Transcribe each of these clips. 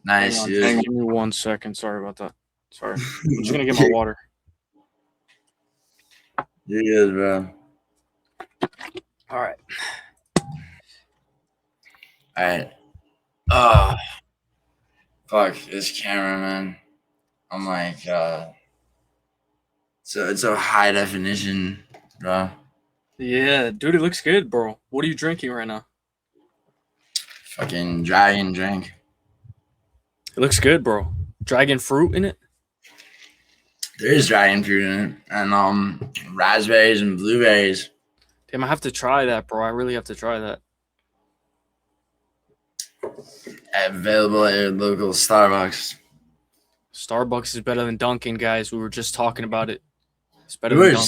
Nice. Hang on, give me 1 second. Sorry about that. Sorry. I'm just gonna get my water. You're good, bro. All right. All right. Oh, fuck this camera, man. I'm like, so it's a high definition, bro. Yeah, dude, it looks good, bro. What are you drinking right now? Fucking dragon drink. It looks good, bro. Dragon fruit in it? There is dragon fruit in it, and raspberries and blueberries. Damn, I have to try that, bro. I really have to try that. Available at your local Starbucks. Starbucks is better than Dunkin', guys. We were just talking about it. It's better We than were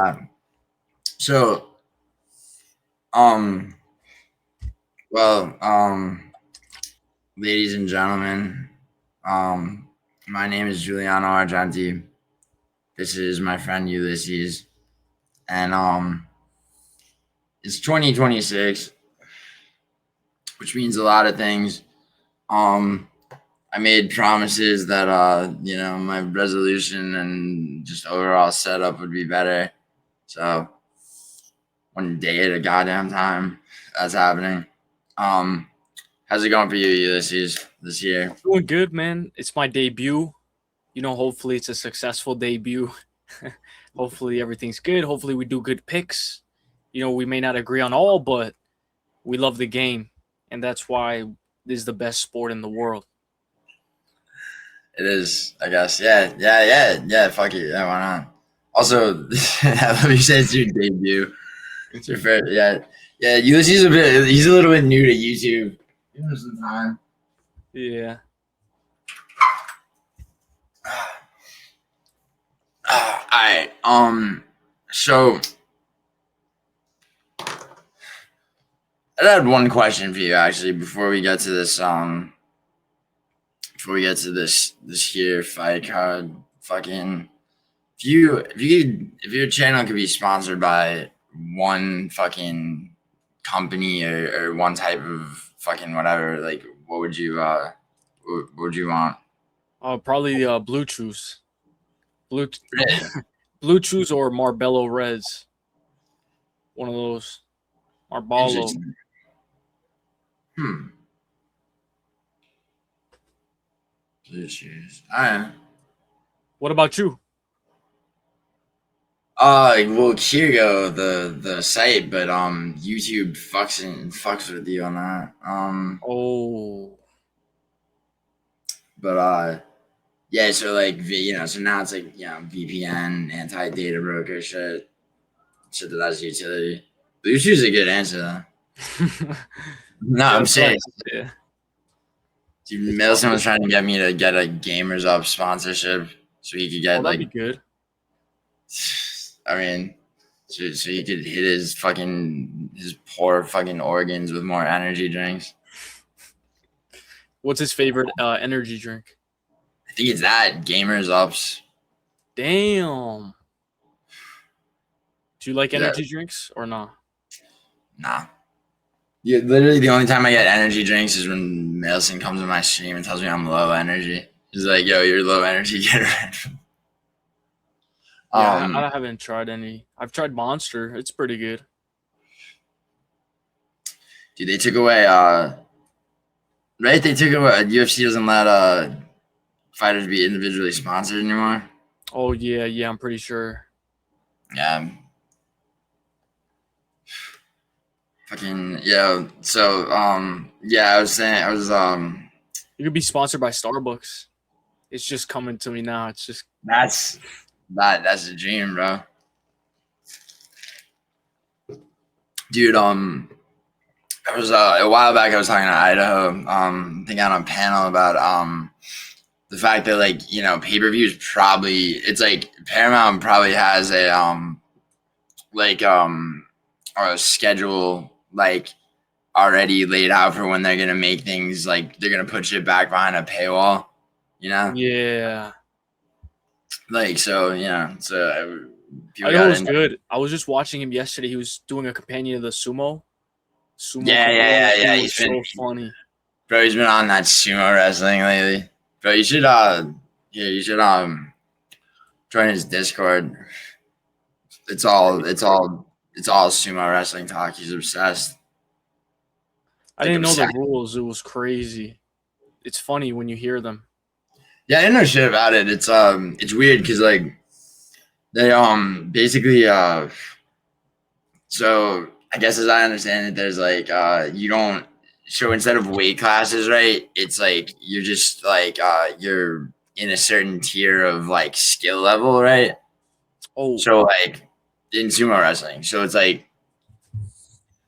Dunkin'. So, well, ladies and gentlemen, my name is Giuliano Argenti. This is my friend Uselyis, and it's 2026, which means a lot of things. I made promises that my resolution and just overall setup would be better. So one day at a goddamn time, that's happening. How's it going for you, Uselyis, this year? Doing good, man. It's my debut. Hopefully it's a successful debut. Hopefully everything's good. Hopefully we do good picks. We may not agree on all, but we love the game, and that's why this is the best sport in the world. It is, I guess. Yeah. Fuck it. Yeah, why not? Also, let me say it's your debut. It's your first. Yeah. Ulysses he's a little bit new to YouTube. Give him some time. Yeah. All right. So I had one question for you actually before we get to this. Before we get to this here fight card, fucking. If your channel could be sponsored by one fucking company or one type of fucking whatever, like what would you want? Probably Blue Chews. Blue Chews or Marbello Reds. One of those. Marbalo. Blue Chews. Alright. What about you? Well, Kirgo, the site, but YouTube fucks with you on that. But yeah, so like so now it's like VPN, anti-data broker shit that has utility. Blue Chews is a good answer though. No, I'm serious. Yeah. Dude, Middleton was trying to get me to get a Gamers Up sponsorship so he could get that'd be good. I mean, so he could hit his poor fucking organs with more energy drinks. What's his favorite energy drink? I think it's that Gamers Ups. Damn. Do you like energy drinks or not? Nah. Yeah, literally the only time I get energy drinks is when Middleton comes in my stream and tells me I'm low energy. He's like, "Yo, you're low energy. Get rid." Yeah, I haven't tried any. I've tried Monster. It's pretty good. Dude, they took away right? They took away UFC doesn't let fighters be individually sponsored anymore. Oh yeah, I'm pretty sure. Yeah. Fucking yeah. So I was saying you could be sponsored by Starbucks. It's just coming to me now. It's just that's a dream, bro. Dude, I was a while back I was talking to Idaho, I think on a panel about the fact that pay-per-views probably it's like Paramount probably has a schedule already laid out for when they're gonna make things they're gonna put shit back behind a paywall, Yeah. So I know it was good. I was just watching him yesterday. He was doing a companion of the sumo. Yeah. He's so funny. Bro, he's been on that sumo wrestling lately. Bro, you should join his Discord. It's all sumo wrestling talk. He's obsessed. I didn't know the rules. It was crazy. It's funny when you hear them. Yeah, I didn't know shit about it. It's weird because like they basically so I guess as I understand it, there's like you don't so instead of weight classes, right? It's like you're just like you're in a certain tier of like skill level, right? Oh, So like in sumo wrestling, so it's like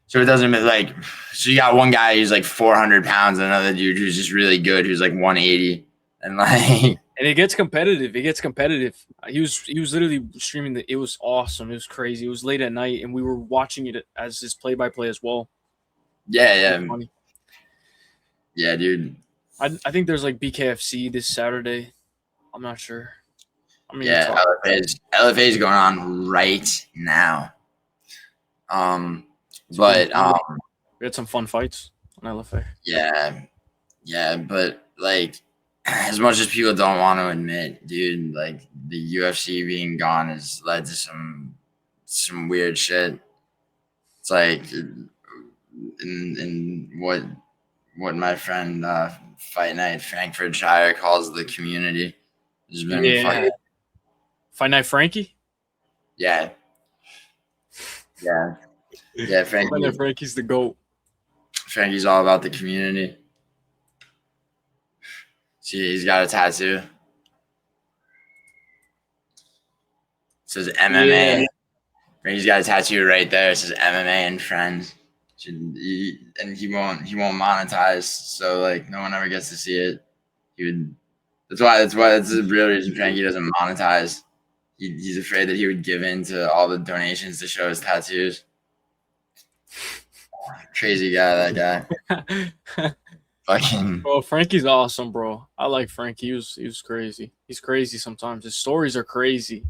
so it doesn't like so you got one guy who's like 400 pounds, and another dude who's just really good who's like 180, and like and it gets competitive. It gets competitive. He was literally streaming it was awesome. It was crazy. It was late at night, and we were watching it as his play by play as well. yeah, yeah, dude. I think there's like BKFC this Saturday. I'm not sure. I mean, Yeah, LFA is going on right now. But we had some fun fights on LFA. yeah, but like as much as people don't want to admit, dude, like the UFC being gone has led to some weird shit. It's like in what my friend Fight Night Frankfurtshire calls the community has been fucking Fight Night Frankie? Yeah. Frankie's the GOAT. Frankie's all about the community. See, he's got a tattoo. It says MMA. Yeah. Frankie's got a tattoo right there. It says MMA and friends. And he won't monetize, so like no one ever gets to see it. That's the real reason Frankie doesn't monetize. He's afraid that he would give in to all the donations to show his tattoos. Crazy guy, that guy. Fucking. Bro, Frankie's awesome, bro. I like Frankie. He was crazy. He's crazy sometimes. His stories are crazy.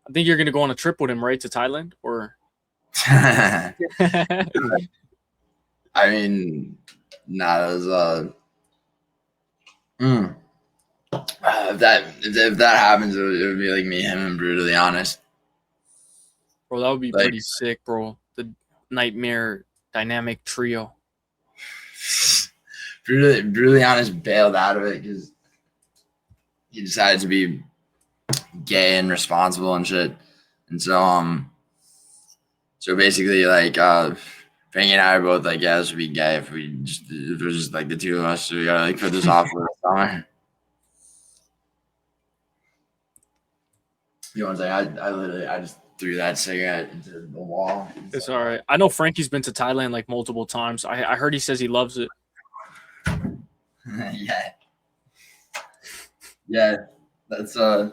I think you're gonna go on a trip with him, right, to Thailand, or? I mean, nah, it was if that happens, it would be like me, him, and brutally honest. Bro, that would be pretty sick, bro. The nightmare dynamic trio. Brutally honest bailed out of it because he decided to be gay and responsible and shit, and so basically like Frankie and I are both like, yeah, this would be gay if it was just like the two of us, so we gotta like put this off for the summer. You know what I'm saying? I just threw that cigarette into the wall. It's all right. I know Frankie's been to Thailand like multiple times. I heard he says he loves it. Yeah. That's a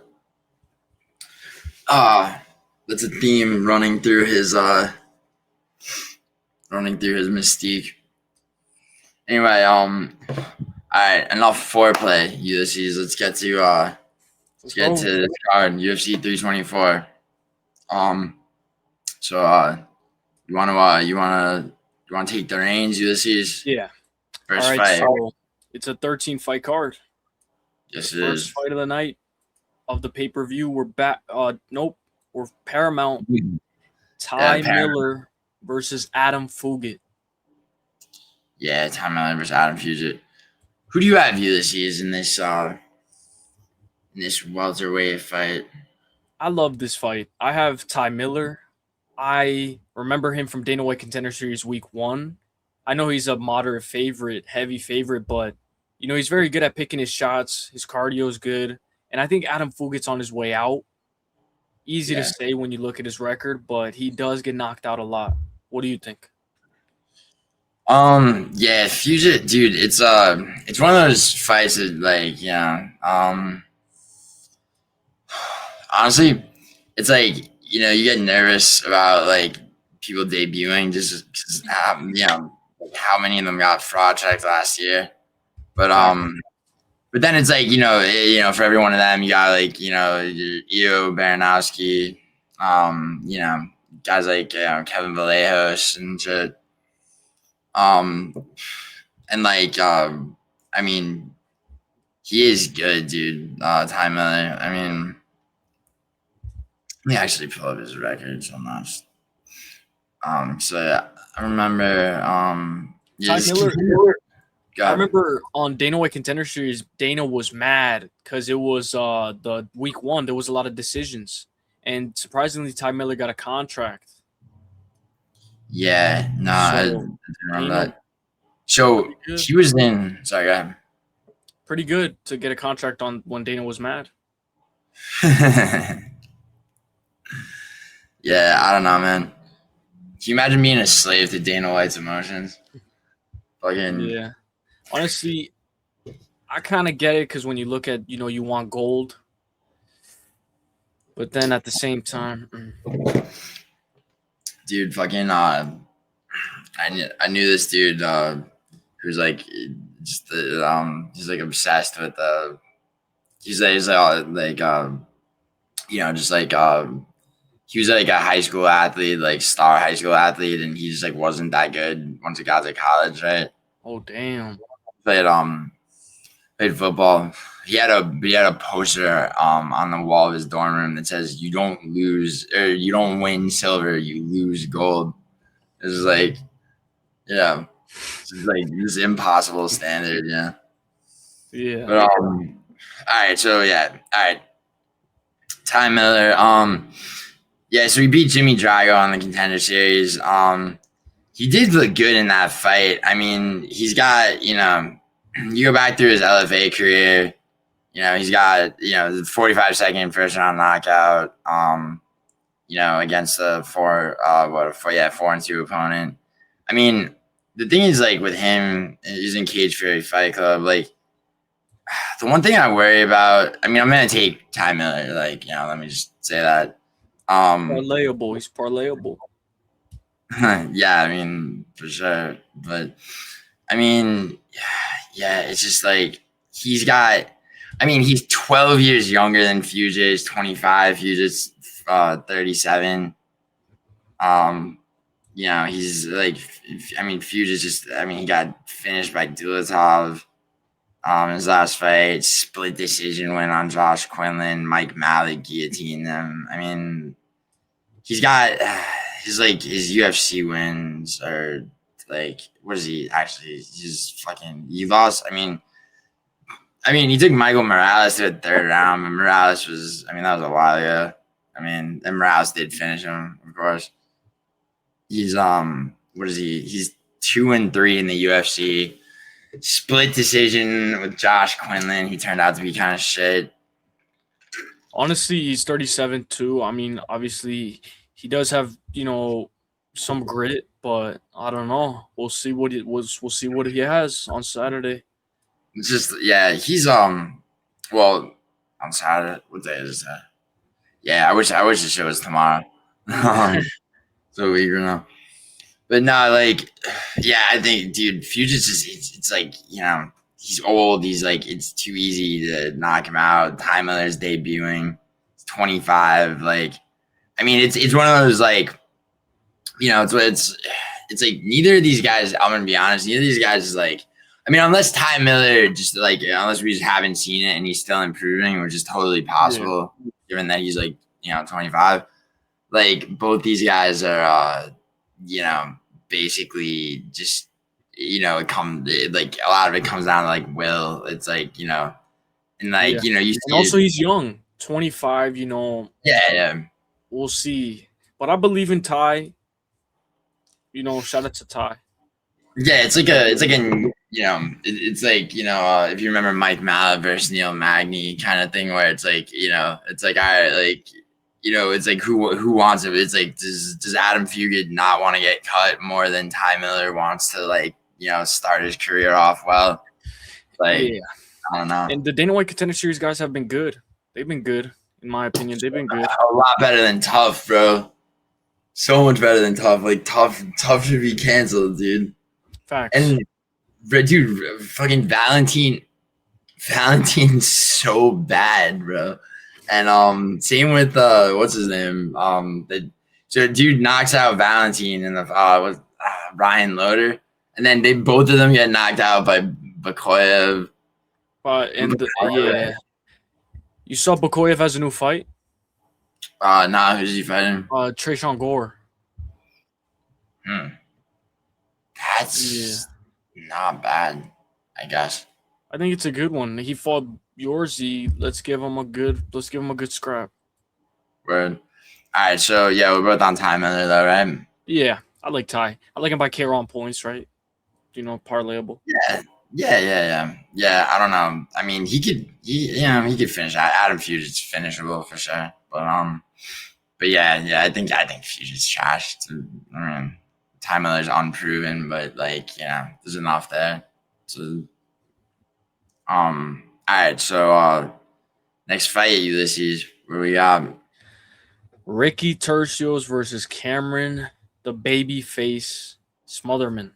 theme running through his mystique. Anyway, all right, enough foreplay, Uselyis. Let's get to the card, UFC 324. So you wanna take the reins, Uselyis? Yeah. First fight. So it's a 13 fight card. Yes, the first fight of the night of the pay-per-view. We're back. We're Paramount. Miller versus Adam Fugitt. Yeah, Ty Miller versus Adam Fugitt. Who do you have, Uselyis, in this welterweight fight? I love this fight. I have Ty Miller. I remember him from Dana White Contender Series Week 1. I know he's a moderate favorite, heavy favorite, but you know he's very good at picking his shots. His cardio is good, and I think Adam Fugitt's on his way out. Easy to say when you look at his record, but he does get knocked out a lot. What do you think? Yeah, Fugitt, dude, it's one of those fights that like, honestly, it's like, you know, you get nervous about like people debuting just because, how many of them got fraud checked last year, but then it's like, for every one of them, you got like, Io Baranowski, guys like Kevin Vallejos and shit. And And like, I mean, he is good, dude. Ty Miller. I mean, let me actually pull up his records. I'm not. So yeah, I remember. Yeah, Ty Miller. I God. remember on Dana White Contender Series, Dana was mad because it was the week 1. There was a lot of decisions, and surprisingly, Ty Miller got a contract. Yeah, no, I So didn't remember Dana, that. So pretty good. he was in. Sorry, go Pretty good to get a contract on when Dana was mad. ahead. Yeah, I don't know, man. Can you imagine being a slave to Dana White's emotions? Fucking Yeah, honestly, I kind of get it because when you look at you want gold, but then at the same time, dude, fucking. I knew this dude who's like just he's like obsessed with just like he was like a high school athlete, like star high school athlete, and he just like wasn't that good once he got to college, right? oh damn, Played played football. He had a poster on the wall of his dorm room that says you don't lose or you don't win silver, you lose gold. It's like it's like this impossible standard, yeah. yeah. But all right, so yeah, all right. Ty Miller, yeah, so he beat Jimmy Drago on the Contender Series. He did look good in that fight. I mean, he's got, you go back through his LFA career, he's got, the 45-second first round knockout, against the 4-2 opponent. I mean, the thing is, like, with him, he's in Cage Fury Fight Club, like, the one thing I worry about, I mean, I'm going to take Ty Miller, like, let me just say that. Parlayable. He's parlayable. Yeah, I mean, for sure. But I mean, yeah, it's just like he's 12 years younger than Fugitt, 25, Fugitt's 37. He's like, Fugitt's just, he got finished by Dulatov. His last fight, split decision win on Josh Quinlan, Mike Malik guillotined them. I mean, he's got his UFC wins are like, what is he actually? He lost. He took Michael Morales to the third round, but Morales was, that was a while ago. And Morales did finish him, of course. He's what is he? He's 2-3 in the UFC. Split decision with Josh Quinlan. He turned out to be kind of shit. Honestly, he's 37 too. I mean, obviously, he does have some grit, but I don't know. We'll see what it was. We'll see what he has on Saturday. It's just he's well on Saturday. What day is that? Yeah, I wish the show was tomorrow. So eager now. But no, like, yeah, I think, dude, Fugitt's just it's like, he's old. He's like, it's too easy to knock him out. Ty Miller's debuting. He's 25. Like, it's one of those, like, it's like neither of these guys, I'm gonna be honest, neither of these guys is like, unless Ty Miller just like, unless we just haven't seen it and he's still improving, which is totally possible, given that he's like, 25. Like, both these guys are, basically just, like a lot of it comes down to like will. It's like, and like, you see and also he's young, 25. Yeah. We'll see, but I believe in Ty. Shout out to Ty. Yeah, it's like if you remember Mike Mallet versus Neil Magny kind of thing, where it's like, it's like, all right, like, it's like who wants it? It's like, does Adam Fugitt not want to get cut more than Ty Miller wants to, like, start his career off well? Like, yeah. I don't know. And the Dana White Contender Series guys have been good. They've been good, in my opinion. They've been good. A lot better than Tough, bro. So much better than Tough. Like, Tough should be canceled, dude. Facts. And dude, fucking Valentine's so bad, bro. And same with what's his name? So dude knocks out Valentine in the Ryan Loader. and then both of them get knocked out by Bukauskas. Yeah, you saw Bukauskas has a new fight. Nah, who's he fighting? Trayshawn Gore. That's not bad, I guess. I think it's a good one. He fought Yorzy. Let's give him a good scrap. Word. All right, so yeah, we're both on time under though, right? Yeah, I like Ty. I like him by KO on points, right? Parlayable. Yeah. I don't know. I mean, he could finish. Adam Fugitt's finishable for sure, but yeah, I think Fugitt's trash. I mean, Ty Miller's unproven, but there's enough there. So, all right. So, next fight, Ulysses. Where we got? Ricky Turcios versus Cameron, the baby face Smotherman.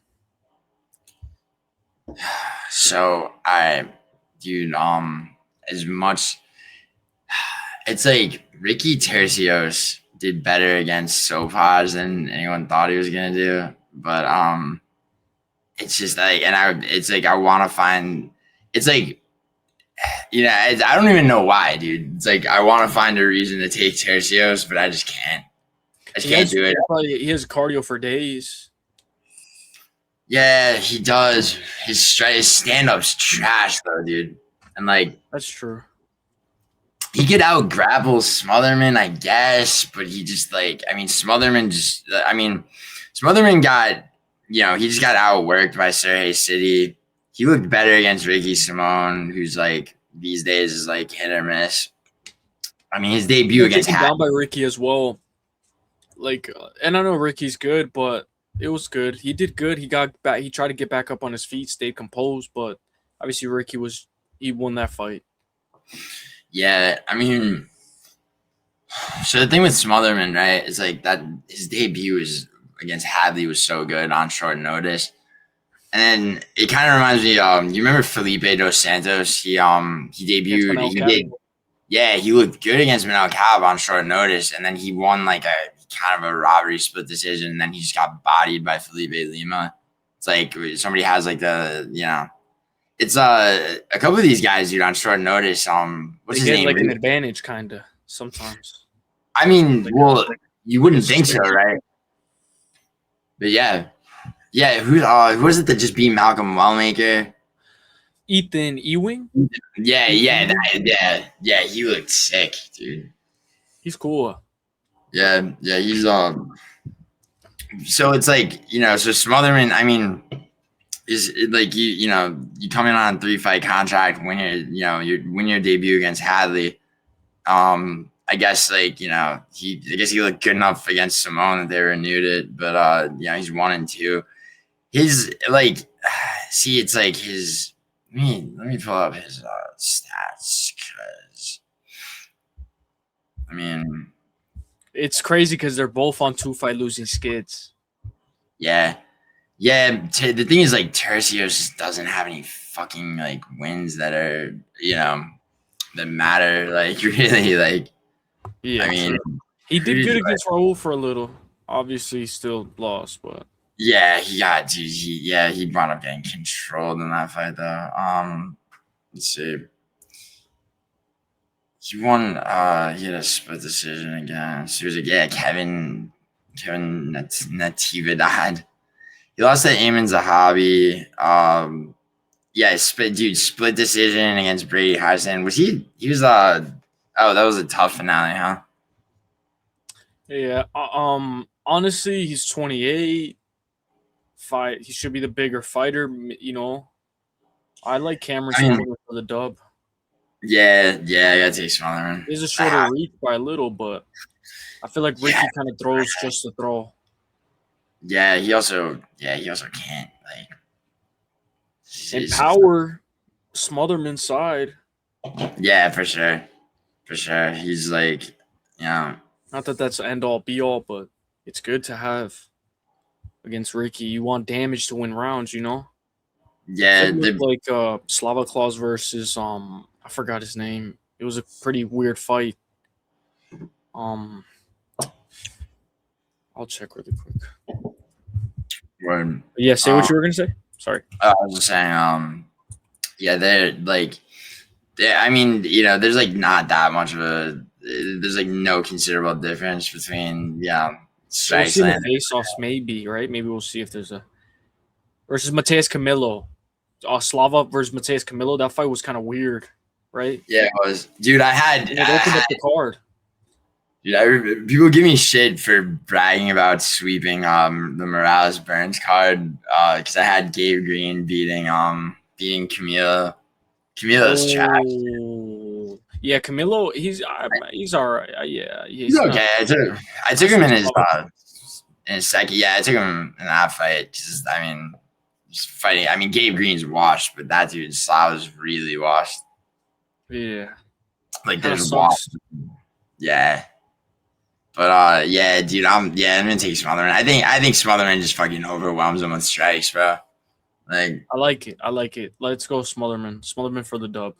So dude, as much it's like Ricky Turcios did better against Sopaj than anyone thought he was gonna do, but it's just like, it's like I want to find, it's like, I don't even know why, dude. It's like I want to find a reason to take Turcios, but I just can't. I just can't do it. He has cardio for days. Yeah, he does. His stand-up's trash, though, dude. And that's true. He could out grapple Smotherman, I guess, but he just Smotherman got, he just got outworked by Sergey City. He looked better against Ricky Simone, who's these days is hit or miss. I mean, his debut against down by Ricky as well. And I know Ricky's good, but it was good. He did good. He got back. He tried to get back up on his feet, stayed composed, but obviously Ricky he won that fight. Yeah, I mean, so the thing with Smotherman, right, is that his debut against Hadley was so good on short notice. And then it kind of reminds me, you remember Felipe dos Santos? He debuted. He looked good against Manel Cab on short notice, and then he won a kind of a robbery split decision, and then he just got bodied by Felipe Lima. It's like somebody has it's a couple of these guys, dude, on short notice. What's his name? An advantage, kind of sometimes. I mean, you wouldn't think so, right? But yeah. Who was it that just beat Malcolm Wellmaker? Ethan Ewing. Yeah. He looked sick, dude. He's cool. Yeah. He's So it's so Smotherman. I mean, is you come in on a 3-fight contract, win your debut against Hadley. I guess he looked good enough against Simone that they renewed it, but he's 1-2. His it's his. Let me pull up his stats, because I mean, it's crazy because they're both on 2-fight losing skids. Yeah. The thing is, Turcios just doesn't have any fucking wins that are that matter. Really, yeah. I mean, he did good against Raul for a little. Obviously, he still lost, but yeah, he wound up getting controlled in that fight though. Let's see. He won. He had a split decision against. He was Kevin Natividad. He lost to Eamon Zahabi. Split decision against Brady Hudson. He was that was a tough finale, huh? Yeah. Honestly, he's 28. He should be the bigger fighter, I like Cameron Smotherman for the dub. Yeah, I gotta take Smotherman. He's a shorter reach by a little, but I feel like Ricky kind of throws just to throw. Yeah, he also can't and power Smotherman's side. Yeah, for sure. He's not that that's end all be all, but it's good to have against Ricky. You want damage to win rounds, Yeah, Slava Claus versus I forgot his name. It was a pretty weird fight. I'll check really quick. Word. Yeah, say what you were gonna say. Sorry. I was just saying, yeah, they're like, I mean, there's like not that much of there's like no considerable difference between, We'll strikes see in the land. face-offs, maybe, right? Maybe we'll see if there's a versus Mateus Camilo. Slava versus Mateus Camilo. That fight was kind of weird, right? Yeah, it was, dude. And it opened up the card. Dude, people give me shit for bragging about sweeping the Morales Burns card because I had Gabe Green beating Camilo. Camilo's trash. Yeah, Camilo. He's all right. Yeah, He's okay. I took him in his second. Yeah, I took him in that fight because I mean, just fighting. I mean, Gabe Green's washed, but that dude Slava's really washed. Yeah, Like there's washed. Yeah. But yeah, dude, I'm gonna take Smotherman. I think Smotherman just fucking overwhelms him with strikes, bro. Like I like it. Let's go Smotherman. Smotherman for the dub.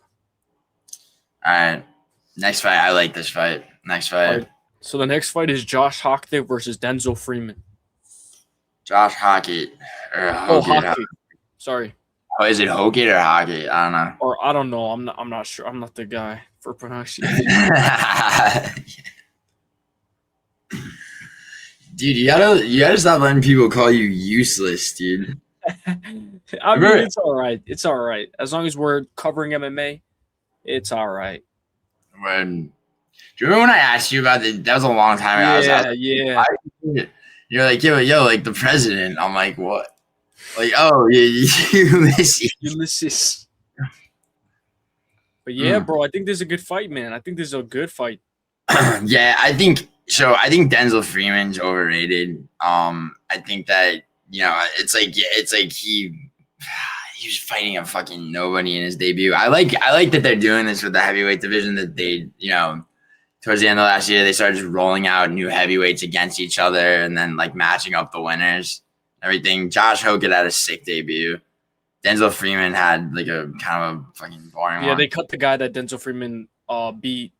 All right, next fight. I like this fight. Next fight. Right. So the next fight is Josh Hokit versus Denzel Freeman. Josh Hokit or Hokit. Sorry. Oh, is it Hokit or Hokit? I don't know. Or I don't know. I'm not sure. I'm not the guy for pronunciation. Dude, you gotta stop letting people call you useless, dude. I mean, it's all right. It's all right. As long as we're covering MMA, it's all right. Do you remember when I asked you about that? That was a long time ago. Yeah. You're like, yo, like the president. I'm like, what? Like, oh, yeah, Ulysses. But yeah, bro, I think this is a good fight, man. I think this is a good fight. Yeah, I think so. I think Denzel Freeman's overrated. I think that it's like he was fighting a fucking nobody in his debut. I like that they're doing this with the heavyweight division. That they towards the end of last year they started just rolling out new heavyweights against each other and then like matching up the winners. Everything. Josh Hokit had a sick debut. Denzel Freeman had like a kind of a fucking boring one. Yeah, they cut the guy that Denzel Freeman beat.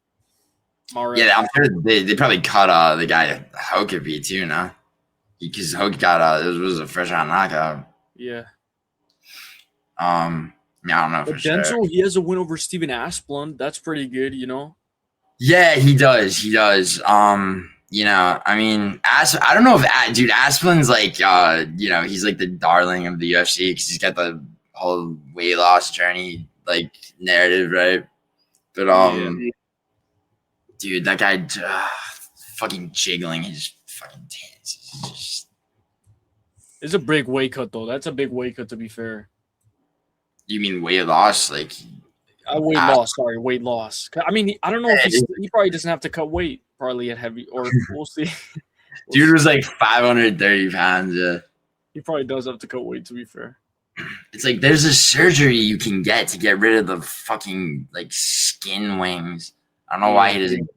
Mario. Yeah, I'm sure they probably cut the guy Hokit beat too, no? Because Hokit got it was a first round knockout. Yeah. I don't know but for Denzel, sure. He has a win over Steven Asplund. That's pretty good, Yeah, he does. I mean, I don't know if dude Asplund's like he's like the darling of the UFC because he's got the whole weight loss journey like narrative, right? But dude, that guy fucking jiggling his fucking tits. It's a big weight cut though. That's a big weight cut, to be fair. You mean weight loss? Like weight loss. Sorry, weight loss. I mean, I don't know if he probably doesn't have to cut weight probably at heavy, or we'll see. Dude was like 530 pounds. Yeah, he probably does have to cut weight. To be fair, it's like there's a surgery you can get to get rid of the fucking like skin wings. I don't know why he doesn't.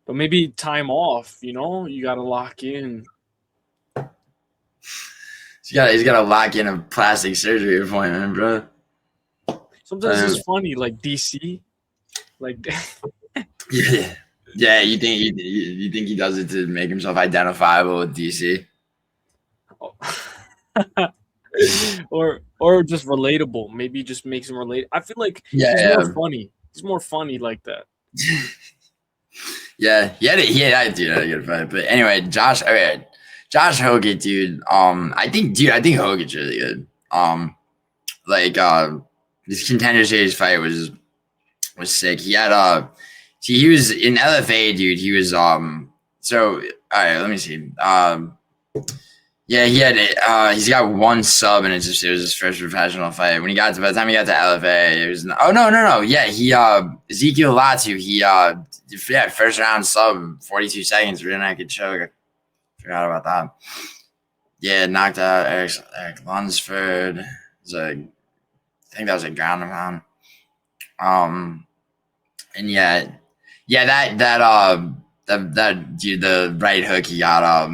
But maybe time off. You got to lock in. He's got to lock in a plastic surgery appointment, bro. Sometimes it's funny, like DC, like. Yeah. You think he does it to make himself identifiable with DC, or just relatable? Maybe just makes him relate. I feel like he's more funny. He's more funny like that. Yeah, dude, I get a fight. But anyway, Josh Hokit, dude. I think Hokit's really good. This contender series fight was sick. He had he was in LFA, dude. He was so all right, let me see. Yeah, he's got one sub and it was his first professional fight. By the time he got to LFA, it was no. Yeah, Ezekiel Latu, first round sub, 42 seconds, rear naked choke. I forgot about that. Yeah, knocked out Eric Lunsford. I think that was a ground and pound. And that dude, the right hook he got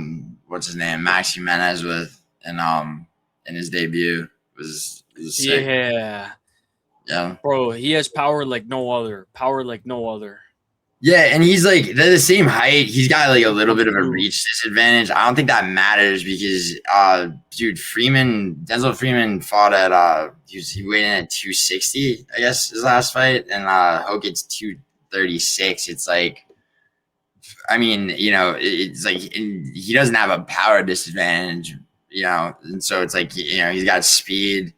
what's his name, Max Jimenez with in his debut was sick. Yeah, bro, he has power like no other. Yeah, and he's like they're the same height. He's got like a little bit of a True. reach disadvantage. I don't think that matters because dude, Denzel Freeman fought at he weighed in at 260, I guess, his last fight, and Hokit's 236. It's like I mean, it's like he doesn't have a power disadvantage, and so it's like he's got speed.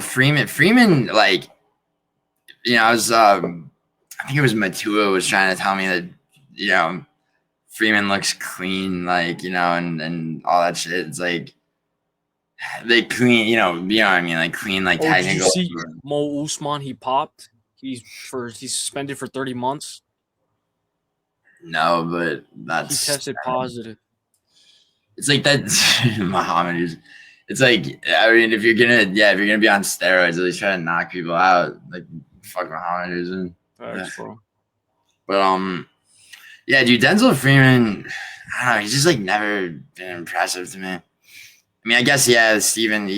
Freeman like I was I think it was Matua was trying to tell me that Freeman looks clean, like and all that shit. It's like they clean, what I mean, like clean, like Oh, did you technical. see Mo Usman? He popped. He's suspended for 30 months. No, but He that's tested positive. it's like that. Muhammad is. It's like I mean, if you're gonna be on steroids, at least try to knock people out. Like fuck Muhammad is in. Thanks, bro. But yeah, dude, Denzel Freeman. I don't know. He's just like never been impressive to me. I mean, I guess Steven,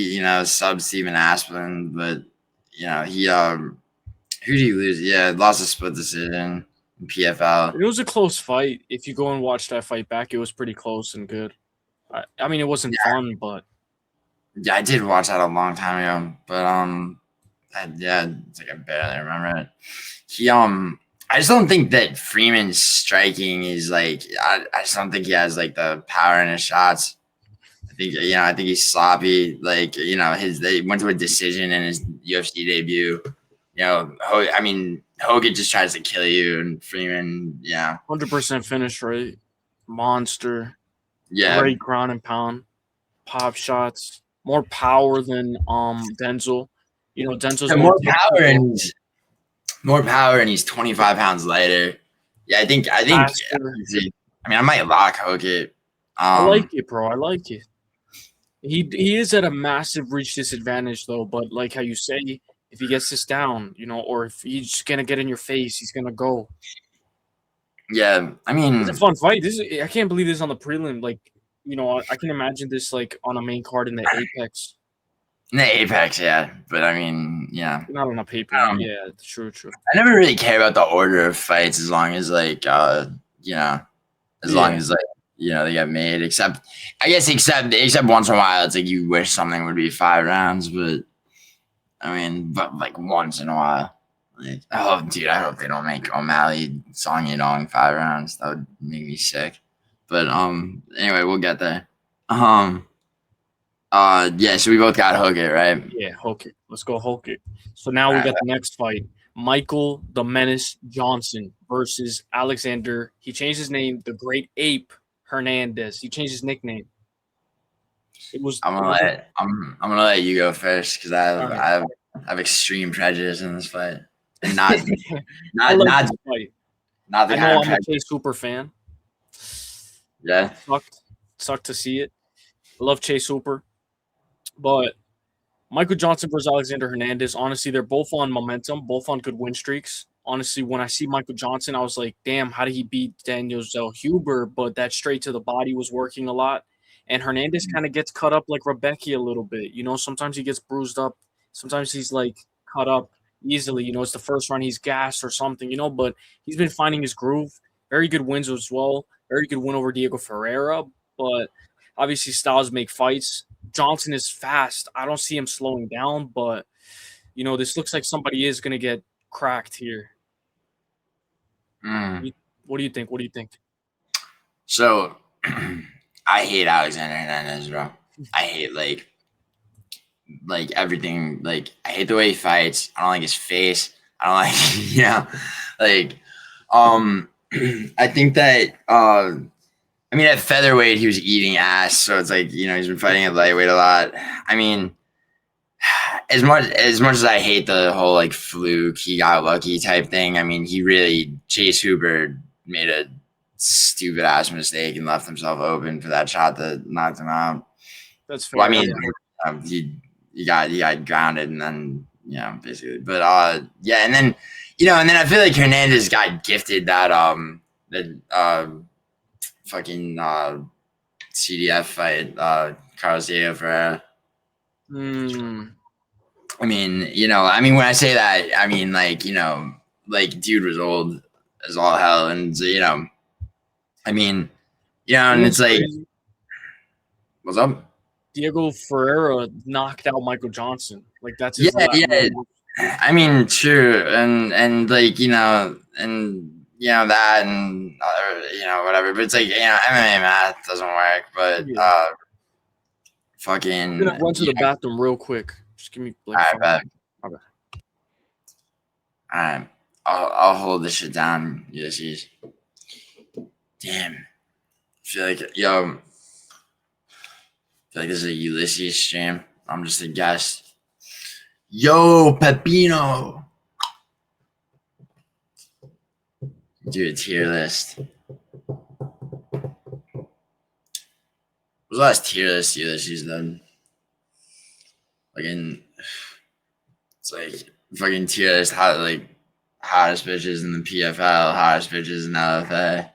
sub Steven Asplin, but he who did he lose? Yeah, lost a split decision in PFL. It was a close fight. If you go and watch that fight back, it was pretty close and good. I mean, it wasn't fun, but Yeah, I did watch that a long time ago, but it's like I barely remember it. I just don't think that Freeman's striking is like I just don't think he has like the power in his shots. I think he's sloppy. Like they went to a decision in his UFC debut. Hogan just tries to kill you, and Freeman, 100% finish rate, monster, yeah, great ground and pound, pop shots, more power than Denzel. Denzel's and more more power, and he's 25 pounds lighter. Yeah, I think. faster. I might lock Hokit. I like it, bro. I like it. He is at a massive reach disadvantage though, but like how you say, if he gets this down, or if he's gonna get in your face, he's gonna go. Yeah, I mean, It's a fun fight. I can't believe this is on the prelim. Like, I can imagine this like on a main card in the Apex. in the Apex, yeah, but I mean, yeah, Not on a paper. Yeah, true. I never really care about the order of fights as long as like long as like they get made. Except once in a while, it's like you wish something would be 5 rounds, but I mean, but like once in a while. Like, oh, dude, I hope they don't make O'Malley Song Yadong 5 rounds. That would make me sick. But anyway, we'll get there. Yeah, so we both got Hokit, right? Yeah, Hokit. Let's go Hokit. So now we got the next fight. Michael the Menace Johnson versus Alexander. He changed his name, the Great Ape Hernandez. He changed his nickname. I'm gonna let you go first because I have extreme prejudice in this fight. And not this fight. not the I kind know of I'm a Chase Hooper fan. Yeah. Sucked to see it. I love Chase Hooper. But Michael Johnson versus Alexander Hernandez, honestly, they're both on momentum, both on good win streaks. Honestly, when I see Michael Johnson, I was like, damn, how did he beat Daniel Zellhuber? But that straight to the body was working a lot. And Hernandez kind of gets cut up like Rebecca a little bit. Sometimes he gets bruised up. Sometimes he's like cut up easily. It's the first round he's gassed or something, but he's been finding his groove. Very good wins as well. Very good win over Diego Ferreira. But obviously styles make fights. Johnson is fast. I don't see him slowing down, but this looks like somebody is going to get cracked here. What do you think? So, I hate Alexander Hernandez, bro. I hate like everything. Like I hate the way he fights. I don't like his face. I don't like I think that at featherweight he was eating ass, so it's like he's been fighting at lightweight a lot. I mean, as much as I hate the whole like fluke, he got lucky type thing. I mean, Chase Hooper made a stupid ass mistake and left himself open for that shot that knocked him out. That's fair. Well, I mean, he got grounded and then basically, but and then I feel like Hernandez got gifted that fucking CDF fight, Carlos Diego Ferreira. I mean, when I say that, I mean like dude was old. as all hell, and I mean, and It's it's like, crazy. what's up? Diego Ferreira knocked out Michael Johnson. Like that's Yeah, his level. I mean, true, and like and that and whatever. But it's like MMA math doesn't work. But Yeah. fucking I'm gonna run to the bathroom real quick. Just give me like all 5 right, minutes. Okay. all right. I'll hold this shit down, Ulysses. Damn, I feel like this is a Ulysses stream. I'm just a guest. Yo, Pepino. Do a tier list. What was the last tier list Ulysses done? It's like fucking tier list hottest bitches in the PFL, hottest bitches in LFA.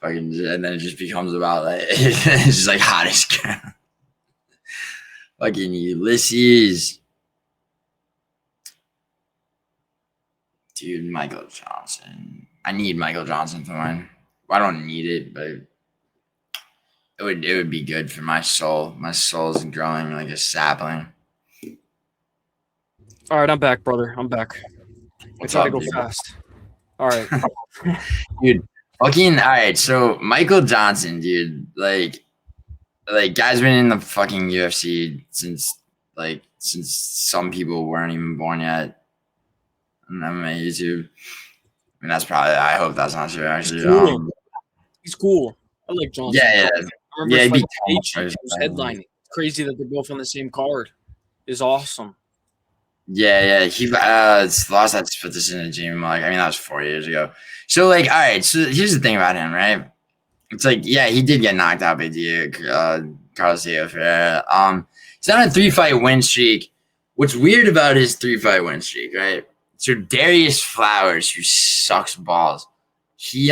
Fucking, and then it just becomes about like it's just like hottest girl. Fucking Ulysses. Dude, Michael Johnson. I need Michael Johnson for mine. I don't need it, but it would be good for my soul. My soul is growing like a sapling. All right, I'm back, brother. I'm back. What's I try up, to go dude? fast. All right. Dude, fucking all right. So Michael Johnson, dude, like guy's been in the fucking UFC since some people weren't even born yet. On MMA YouTube. I mean, that's probably. I hope that's not true. Actually, Cool. He's cool. I like Johnson. yeah, I remember he'd his fight be with H. He was headlining. It's crazy that they're both on the same card. It's awesome. yeah. He lost that split decision to Jamie Malik. I mean, that was 4 years ago. So like, all right. So here's the thing about him, right? It's like, yeah, he did get knocked out by Carlos Diego Ferreira. He's on a 3-fight win streak. What's weird about his 3-fight win streak, right? So Darius Flowers, who sucks balls, he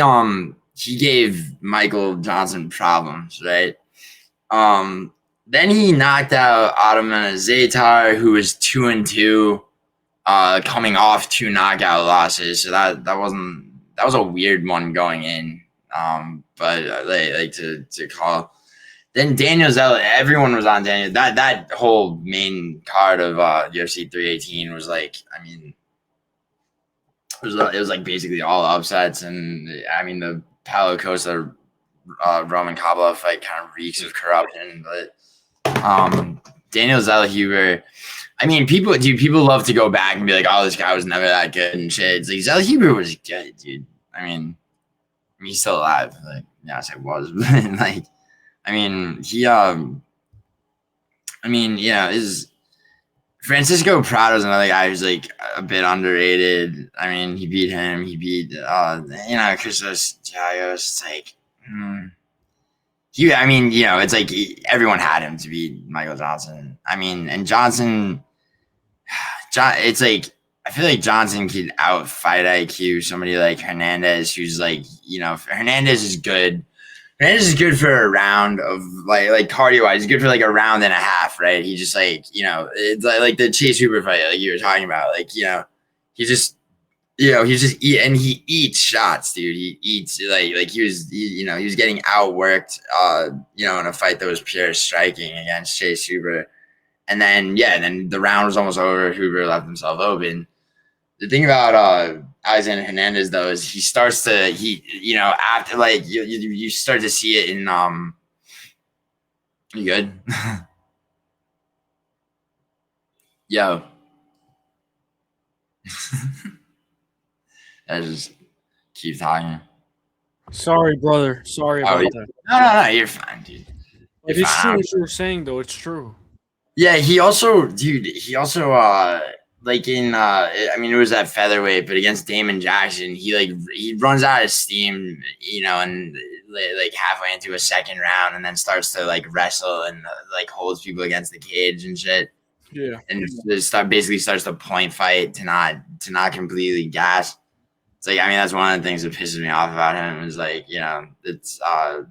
gave Michael Johnson problems, right? Then he knocked out Ottoman Zaytar, who was 2-2, coming off 2 knockout losses. So that was a weird one going in. But like to call. Then Daniel Zella, everyone was on Daniel. That whole main card of UFC 318 was like, I mean, it was like basically all upsets, and I mean the Costa Roman Kovalev fight kind of reeks of corruption, but Daniel Zellhuber. I mean, people love to go back and be like, "Oh, this guy was never that good," and shit. It's like Zellhuber was good, dude. I mean, he's still alive. Like, yeah, I said was, but like, I mean, is Francisco Prado's another guy who's like a bit underrated. I mean, he beat him. He beat, Christos Giagos. It's like, it's like everyone had him to beat Michael Johnson. I mean, and it's like, I feel like Johnson could out fight IQ somebody like Hernandez, who's like, Hernandez is good. Hernandez is good for a round of like cardio wise. He's good for like a round and a half, right? He just like, it's like the Chase Hooper fight, like you were talking about. Like, he just, and he eats shots, dude. He eats like he was getting outworked, in a fight that was pure striking against Chase Hooper. And then, then the round was almost over. Hooper left himself open. The thing about Alexander Hernandez though is he starts to after like you start to see it in you good? Yo. I just keep talking. Sorry, brother. Sorry about that. No, you're fine, dude. It is true what you were saying, though. It's true. Yeah, he also like in it was at featherweight, but against Damon Jackson, he runs out of steam, and like halfway into a second round, and then starts to like wrestle and like holds people against the cage and shit. Yeah, and basically starts to point fight to not completely gas. It's like, I mean, that's one of the things that pisses me off about him is like, it's it's I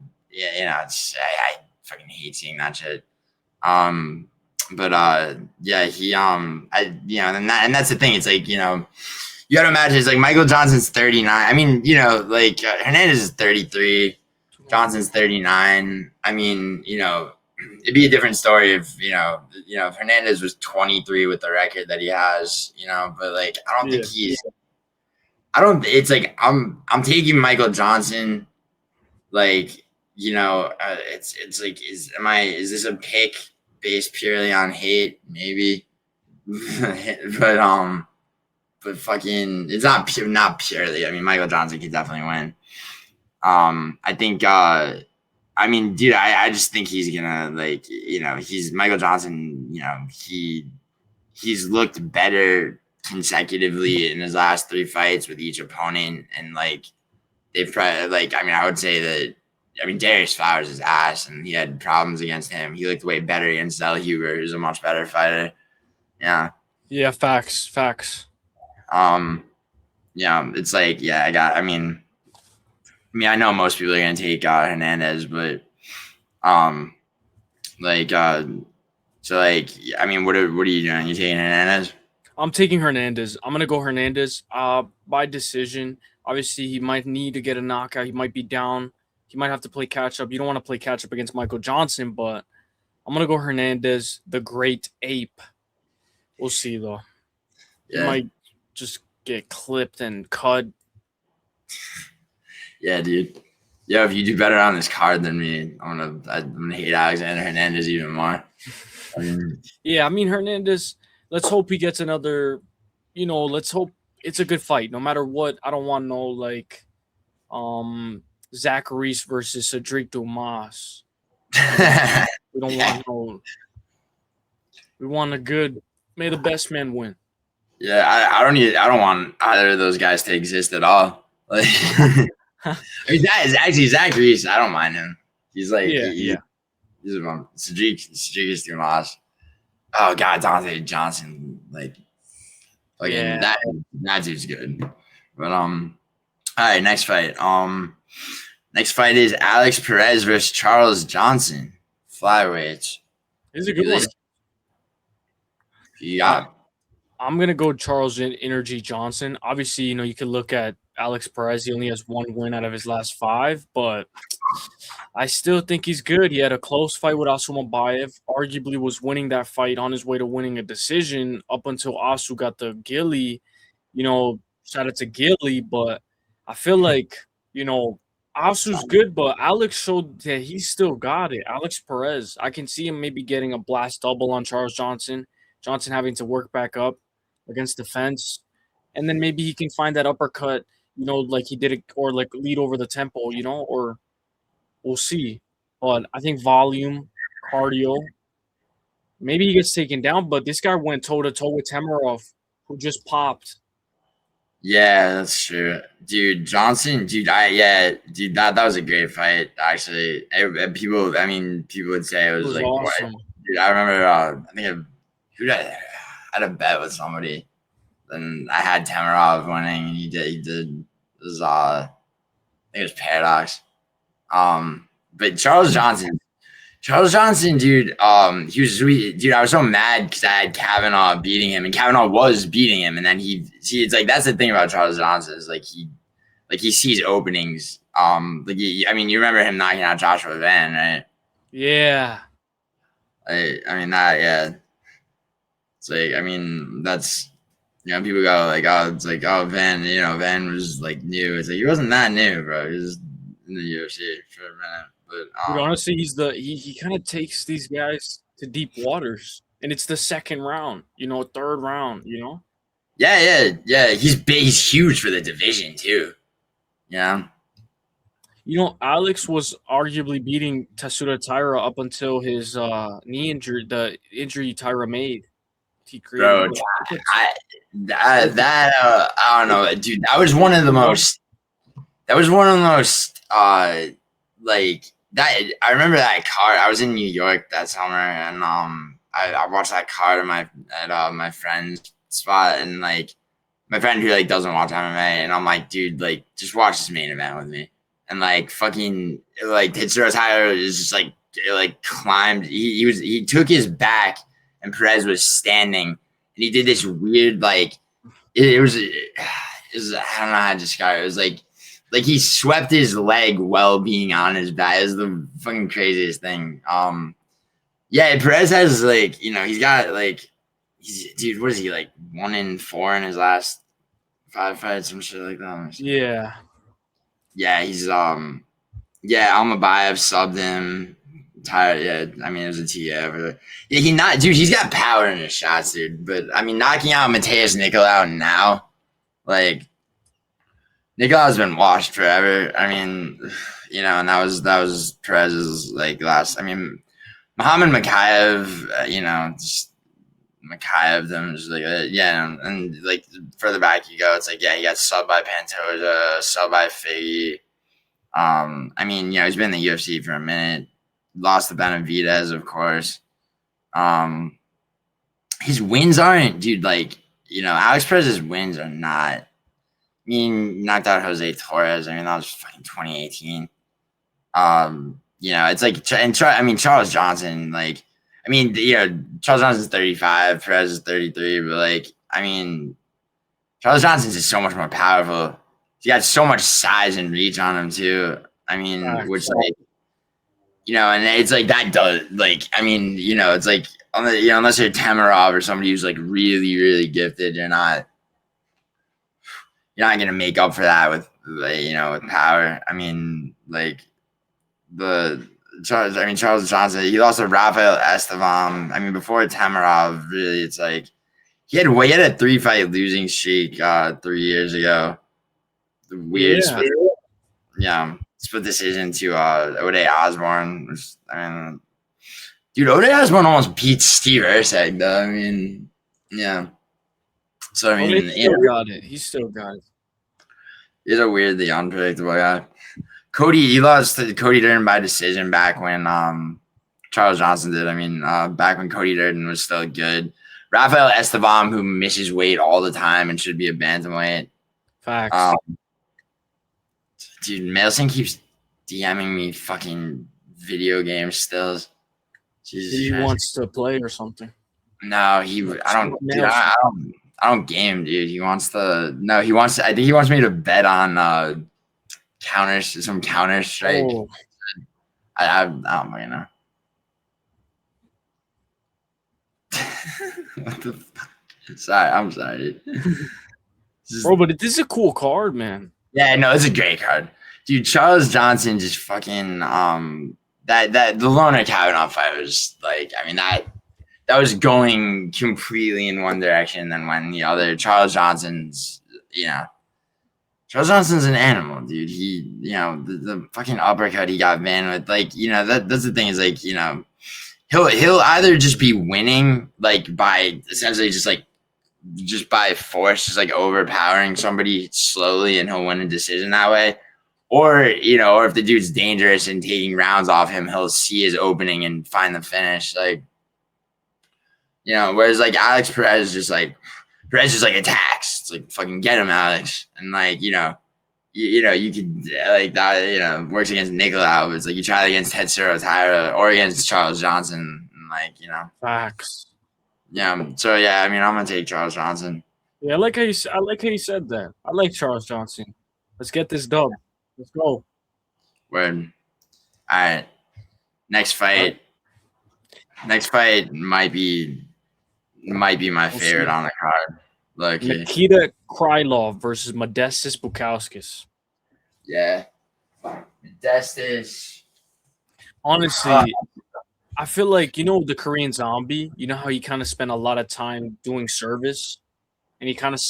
fucking hate seeing that shit. But he and that's the thing. It's like, You got to imagine it's like Michael Johnson's 39. I mean, like Hernandez is 33. Johnson's 39. I mean, it'd be a different story if if Hernandez was 23 with the record that he has. But like I don't think he's. I don't. It's like I'm taking Michael Johnson. Like it's like is this a pick based purely on hate? Maybe, but fucking, it's not purely. I mean, Michael Johnson could definitely win. I think. I mean, dude, I just think he's gonna he's Michael Johnson. He's looked better consecutively in his last 3 fights with each opponent, and like they've probably I would say that. I mean, Darius Flowers is ass, and he had problems against him. He looked way better against Zell Huber, who's a much better fighter. Yeah. Yeah, facts. It's like, I mean, I know most people are gonna take Hernandez, but so I mean, what are you doing? You taking Hernandez? I'm taking Hernandez. I'm gonna go Hernandez. By decision. Obviously, he might need to get a knockout. He might be down. He might have to play catch up. You don't want to play catch up against Michael Johnson, but I'm gonna go Hernandez, the great ape. We'll see though. Yeah. He might just get clipped and cut. Yeah, dude. Yeah, if you do better on this card than me, I'm gonna hate Alexander Hernandez even more. I mean Hernandez. Let's hope he gets another. Let's hope it's a good fight. No matter what, I don't want Zach Reese versus Cedric Dumas. We don't want We want a good. May the best man win. Yeah, I don't want either of those guys to exist at all. Like, I mean, that is actually Zach Reese. I don't mind him. He's like, he's Cedric Dumas. Oh God, Dante Johnson, that dude's good. But all right, next fight. Next fight is Alex Perez versus Charles Johnson, flyweights. It's a good one. Yeah. I'm gonna go Charles Energy Johnson. Obviously, you could look at Alex Perez. He only has 1 win out of his last 5, but I still think he's good. He had a close fight with Asumabayev. Arguably was winning that fight on his way to winning a decision up until Asu got the Gilly. Shout out to Gilly, but I feel like, Asu's good, but Alex showed that he still got it. Alex Perez, I can see him maybe getting a blast double on Charles Johnson. Johnson having to work back up against the fence. And then maybe he can find that uppercut, like he did it, or like lead over the tempo, or we'll see. But I think volume, cardio, maybe he gets taken down, but this guy went toe-to-toe with Temerov, who just popped. Yeah, that's true. Dude, Johnson, that was a great fight, actually. People would say it was like, awesome. Dude, I remember, I had a bet with somebody, and I had Temerov winning, and he did. It was, I think it was Paradox. But Charles Johnson, dude, he was sweet. Dude, I was so mad because I had Kavanaugh beating him, and Kavanaugh was beating him, and then it's like, that's the thing about Charles Johnson is he sees openings. You remember him knocking out Joshua Van, right? Yeah. It's like, that's, people go like, oh, it's like, oh, Van, Van was like new. It's like, he wasn't that new, bro. He was in the UFC for a minute. But dude, honestly, he kind of takes these guys to deep waters, and it's the second round, third round, Yeah. He's huge for the division too. Yeah. Alex was arguably beating Tasuda Taira up until his knee injury, the injury Taira made. He created. Bro, I don't know, dude. That was one of the most. That I remember that card. I was in New York that summer, and I watched that card at my friend's spot, and like my friend who doesn't watch MMA, and I'm like, dude, just watch this main event with me, and fucking Tetsuro Taira is just climbed. He took his back, and Perez was standing, and he did this weird it was I don't know how to describe it. It was like he swept his leg while being on his back. It was the fucking craziest thing. Yeah, Perez has like, he's got like, dude, what is he, like 1-4 in his last 5 fights, some shit like that? Yeah. Yeah, he's yeah, Almabayev subbed him. Tired, yeah. I mean, it was a TF. Yeah, he's got power in his shots, dude. But I mean, knocking out Mateus Nicolau now, like, Nicolau's been washed forever. I mean, and that was Perez's like last. I mean, Muhammad Makayev, just Makayev them just like and like further back you go, it's like he got subbed by Pantoja, subbed by Figgy. I mean, he's been in the UFC for a minute. Lost to Benavidez, of course. His wins aren't, dude. Like, Alex Perez's wins are not. I mean, knocked out Jose Torres. I mean, that was fucking 2018. It's like, Charles Johnson, like, I mean, Charles Johnson's 35, Perez is 33, but like, I mean, Charles Johnson's just so much more powerful. He got so much size and reach on him too. I mean, which like, and it's like that does like, I mean, it's like unless you're Temerov or somebody who's like really, really gifted, you're not gonna make up for that with with power. I mean, like Charles Johnson, he lost to Rafael Estevam. I mean, before Temerov, really, it's like he had a 3-fight losing streak 3 years ago. The weird split decision to Ode Osborne. Which, I mean, dude, Ode Osborne almost beat Steve Erceg, though. I mean, yeah. So I mean, he still got it. He still got it. He's a weirdly unpredictable guy. He lost to Cody Durden by decision back when Charles Johnson did. I mean, back when Cody Durden was still good. Rafael Estevam, who misses weight all the time and should be a bantamweight. Facts. Dude, Mailson keeps DMing me fucking video game stills. Jesus he Christ. Wants to play or something. No, I don't game, dude. I think he wants me to bet on some Counter Strike. Oh. I don't know. What the fuck? Sorry, I'm sorry. Bro, but this is a cool card, man. Yeah, no, it's a great card. Dude, Charles Johnson just fucking that the Loner Kavanaugh fight was like, I mean, that was going completely in one direction, then when the other. Charles Johnson's an animal, dude. He, the fucking uppercut he got banned with, like, that's the thing is like, he'll either just be winning like by essentially just by force, just like overpowering somebody slowly, and he'll win a decision that way. Or, or if the dude's dangerous and taking rounds off him, he'll see his opening and find the finish. Like, whereas like Perez just like attacks. It's like, fucking get him, Alex. And like, you could like that, works against Nicolau, but it's like you try it against Tetsuro Taira or against Charles Johnson, and like, Facts. Yeah. So yeah, I mean, I'm gonna take Charles Johnson. Yeah, I like how you said that. I like Charles Johnson. Let's get this dub. Let's go. Word. All right. Next fight might be my favorite on the card. Look, Nikita Krylov versus Modestas Bukauskas. Yeah. Modestas. Honestly, I feel like, the Korean Zombie, how he kind of spent a lot of time doing service, and he kind of,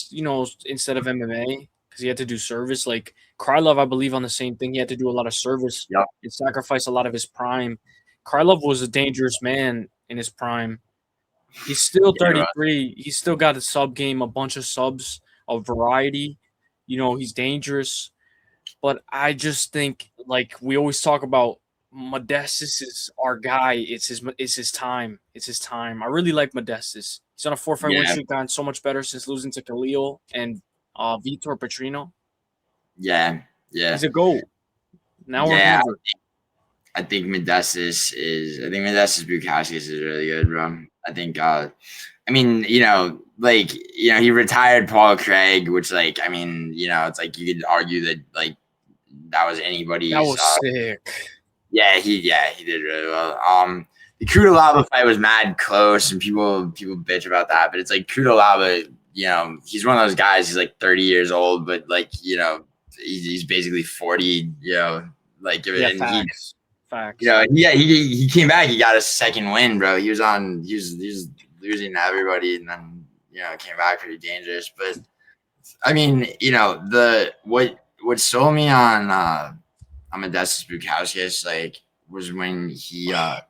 instead of MMA, because he had to do service. Like Krylov, I believe on the same thing. He had to do a lot of service and sacrifice a lot of his prime. Krylov was a dangerous man in his prime. He's still 33. He's still got a sub game, a bunch of subs, a variety. He's dangerous. But I just think, like we always talk about, Modestas is our guy. It's his time. It's his time. I really like Modestas. He's on a 4-fight win streak, gotten so much better since losing to Khalil and Vitor Petrino. Yeah. He's a GOAT. Now we're I think Modestas Bukauskas is really good, bro. I think like, he retired Paul Craig, which, like, I mean, it's like you could argue that, like, that was That anybody's. was sick. Yeah, he did really well. The Krylov fight was mad close, and people bitch about that, but it's like Krylov, he's one of those guys. He's like 30 years old, but like, he's basically 40. Like, Yeah, and he, facts. he came back. He got a second win, bro. He was losing to everybody, and then came back pretty dangerous. But I mean, what sold me on Modestas Bukauskas, like, was when he was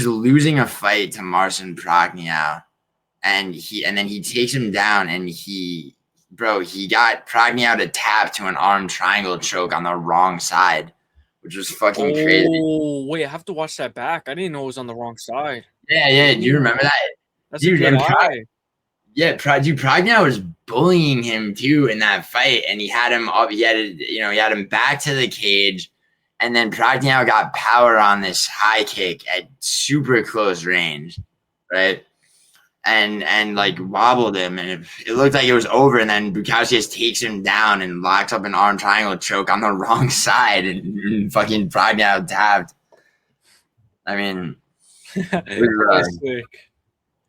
losing a fight to Marcin Prachnio, and then he takes him down, and he got Prachnio to tap to an arm triangle choke on the wrong side, which was fucking crazy. Oh, wait, I have to watch that back. I didn't know it was on the wrong side. Yeah. Do you remember that? That's Dude, a good eye. Prachnio was bullying him too in that fight, and he had him up. He had him back to the cage, and then Prachnio got power on this high kick at super close range, right? And like wobbled him, and it looked like it was over. And then Bukauskas takes him down and locks up an arm triangle choke on the wrong side, and fucking Prachnio tapped. I mean, That's sick.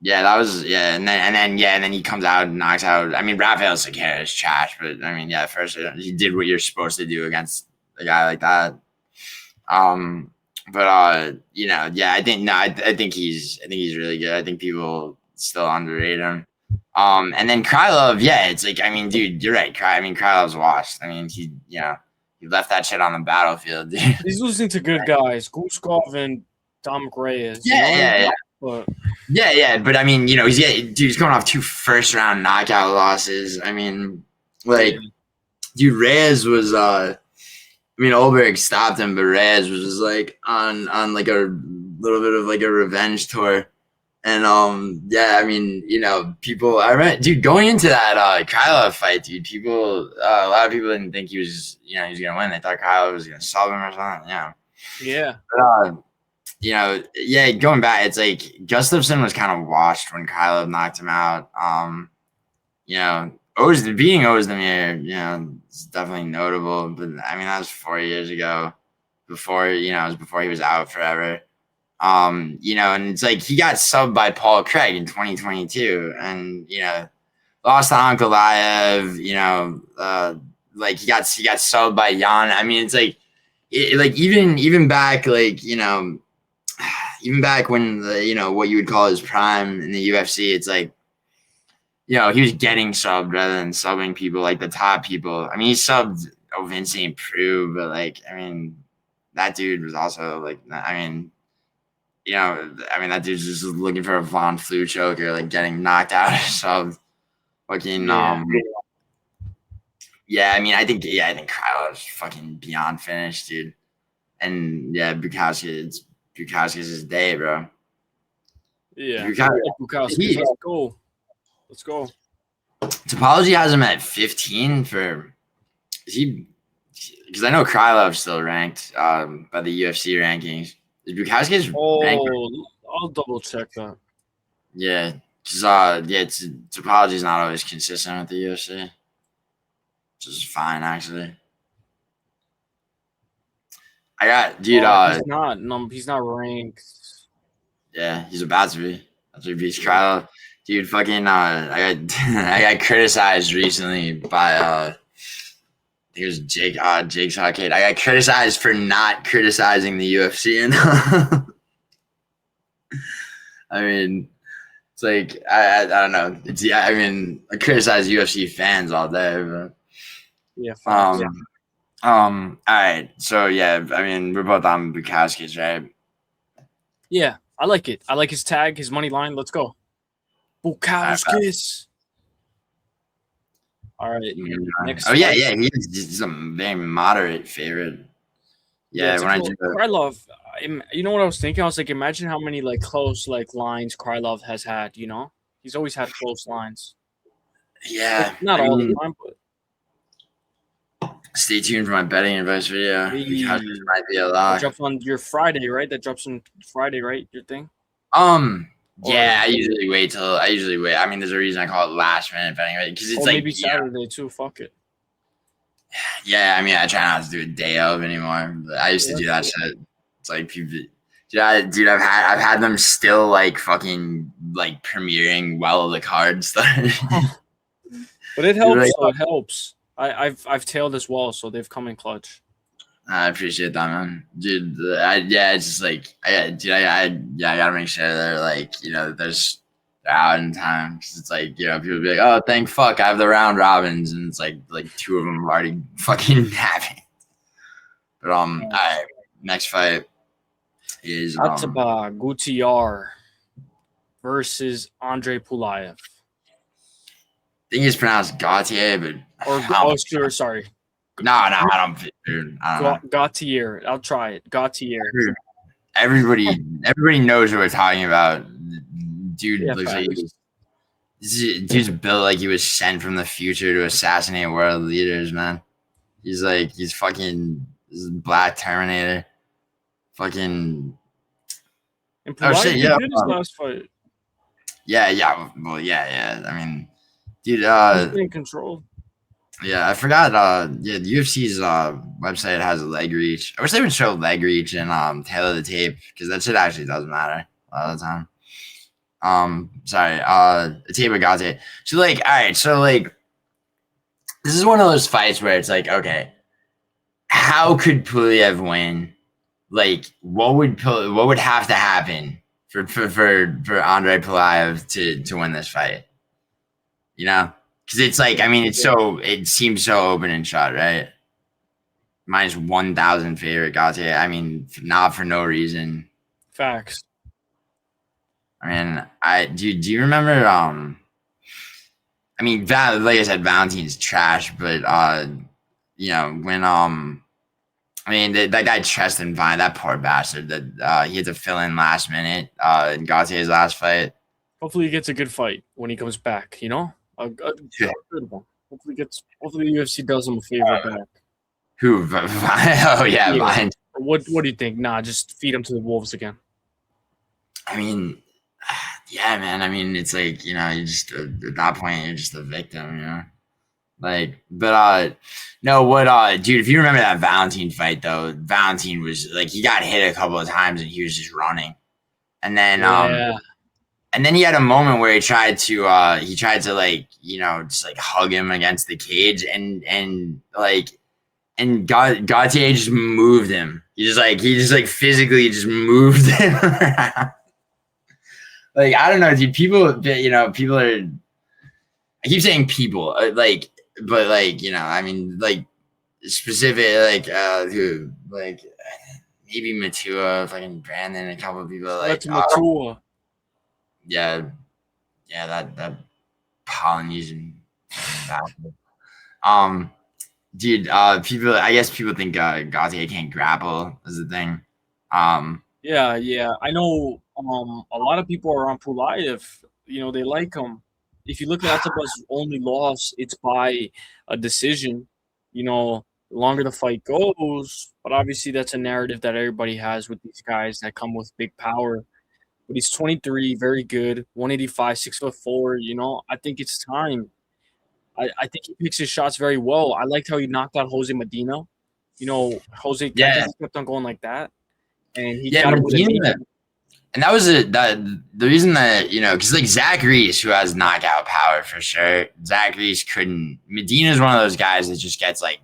yeah, that was and then he comes out and knocks out. I mean, Rafael Sequeira is trash, but I mean, yeah, first he did what you're supposed to do against a guy like that. But I think he's really good. I think people still underrate him. And then Krylov, it's like, I mean, dude, you're right. Krylov's washed. I mean, he left that shit on the battlefield, dude. He's losing to good guys, Guskov and Dom Reyes. Yeah. But But I mean, he's coming off 2 first-round knockout losses. I mean, like, dude, Reyes was Olberg stopped him, but Reyes was just like on like a little bit of like a revenge tour. And I mean, people, I remember, dude, going into that Krylov fight, dude, a lot of people didn't think he was gonna win. They thought Krylov was gonna sub him or something. yeah. But, going back, it's like Gustafsson was kind of washed when Krylov knocked him out. Being Ozdemir, it's definitely notable. But I mean, that was 4 years ago. Before it was before he was out forever. And it's like he got subbed by Paul Craig in 2022, and lost to Ankalaev. Like he got subbed by Jan. I mean, it's like even back, like even back when what you would call his prime in the UFC, it's like he was getting subbed rather than subbing people like the top people. I mean, he subbed Vincent Prue, but like, I mean, that dude was also like, I mean, that dude's just looking for a Von Flue choker, like getting knocked out. So fucking I mean, I think Krylov is fucking beyond finished, dude. And Bukauskas is day, bro. Yeah. Bukauskas, let's go. Topology has him at 15 for. Is he? Because I know Krylov's still ranked by the UFC rankings. Is Bukauskas ranked? I'll double check that. Yeah, because Topology's not always consistent with the UFC, which is fine actually. I got dude. He's not ranked. Yeah, he's about to be. After he beats Krylov. Dude, fucking I got criticized recently by I think it was Jake's Hokit. I got criticized for not criticizing the UFC enough. I mean, it's like I don't know. I mean, I criticize UFC fans all day, but all right. So I mean, we're both on Bukauskas, right? Yeah, I like it. I like his tag, his money line. Let's go. Bukauskas. All right. Next he's a very moderate favorite. Yeah, when I do Krylov, you know what I was thinking? I was like, imagine how many like close like lines Krylov has had. He's always had close lines. Yeah, not all the time, but stay tuned for my betting advice video. Because it might be a lot. That drops on your Friday, right? That drops on Friday, right? Your thing. Or Yeah, I usually wait. I mean, there's a reason I call it last minute betting, right? Because it's or like, maybe Saturday too. Fuck it. yeah. I mean, I try not to do a day of anymore. But I used Yeah, to do that's that cool. shit. It's like people, dude. I've had them still like fucking like premiering while the card started. But it You're like, helps. So it helps. I've tailed as well, so they've come in clutch. I appreciate that, man, dude. Yeah, it's just like, yeah, I gotta make sure they're like, they're out in time because it's like, people be like, oh, thank fuck, I have the round robins, and it's like two of them have already fucking happened. But all right, next fight is Ateba Gautier versus Andrey Pulyaev. I think it's pronounced Gautier, but Or I don't, sure, sorry, no, I don't, dude, I don't know. Gautier. I'll try it. Gautier. Everybody knows what we're talking about. Dude Yeah, looks like facts. dude's built like he was sent from the future to assassinate world leaders, man. He's fucking this Black Terminator. Fucking And oh shit, Pulyaev did yeah. good his last fight. Yeah. Well, yeah. I mean, dude, He's been in control. yeah, I forgot. Yeah, the UFC's website has a leg reach. I wish they would show leg reach and tailor the tape because that shit actually doesn't matter a lot of the time. Sorry, Ateba Gautier. So like, all right, so like, this is one of those fights where it's like, okay, how could Pulyaev win? Like, what would have to happen for Andrey Pulyaev to win this fight? You know, because it's like, I mean, it seems so open and shut, right? Minus 1,000 favorite Gautier. I mean, not for no reason. Facts. I mean, do you remember? I mean, like I said, Valentine's trash, but when I mean, that guy Tristan Vine, that poor bastard, that he had to fill in last minute in Gautier's last fight. Hopefully, he gets a good fight when he comes back. You know, a good one. Hopefully, UFC does him a favor back. Who? Oh yeah, Vine. What do you think? Nah, just feed him to the wolves again. I mean, yeah, man. I mean, it's like, you just at that point you're just a victim, Like, but no, dude, if you remember that Valentine fight though, Valentine was like he got hit a couple of times and he was just running. And then Yeah. and then he had a moment where he tried to like, just like hug him against the cage and Gautier just moved him. He just like physically just moved him around. Like, I don't know, dude. People are. I keep saying people, but like, I mean, like specific, like, who, like, maybe Matua, fucking Brandon, a couple of people, like, That's Matua. yeah, that Polynesian bastard. Dude, I guess people think Gautier can't grapple is the thing. Yeah. I know. A lot of people are on Pulyaev. You know, they like him. If you look at Ateba's only loss, it's by a decision. You know, the longer the fight goes, but obviously that's a narrative that everybody has with these guys that come with big power. But he's 23, very good, 185, 6'4". You know, I think it's time. I think he picks his shots very well. I liked how he knocked out Jose Medina. You know, Jose, I Yeah, think he kept on going like that, and he yeah, got him with a knee. Medina. And that was the reason that, because like Zach Reese, who has knockout power for sure, Zach Reese couldn't. Medina's one of those guys that just gets like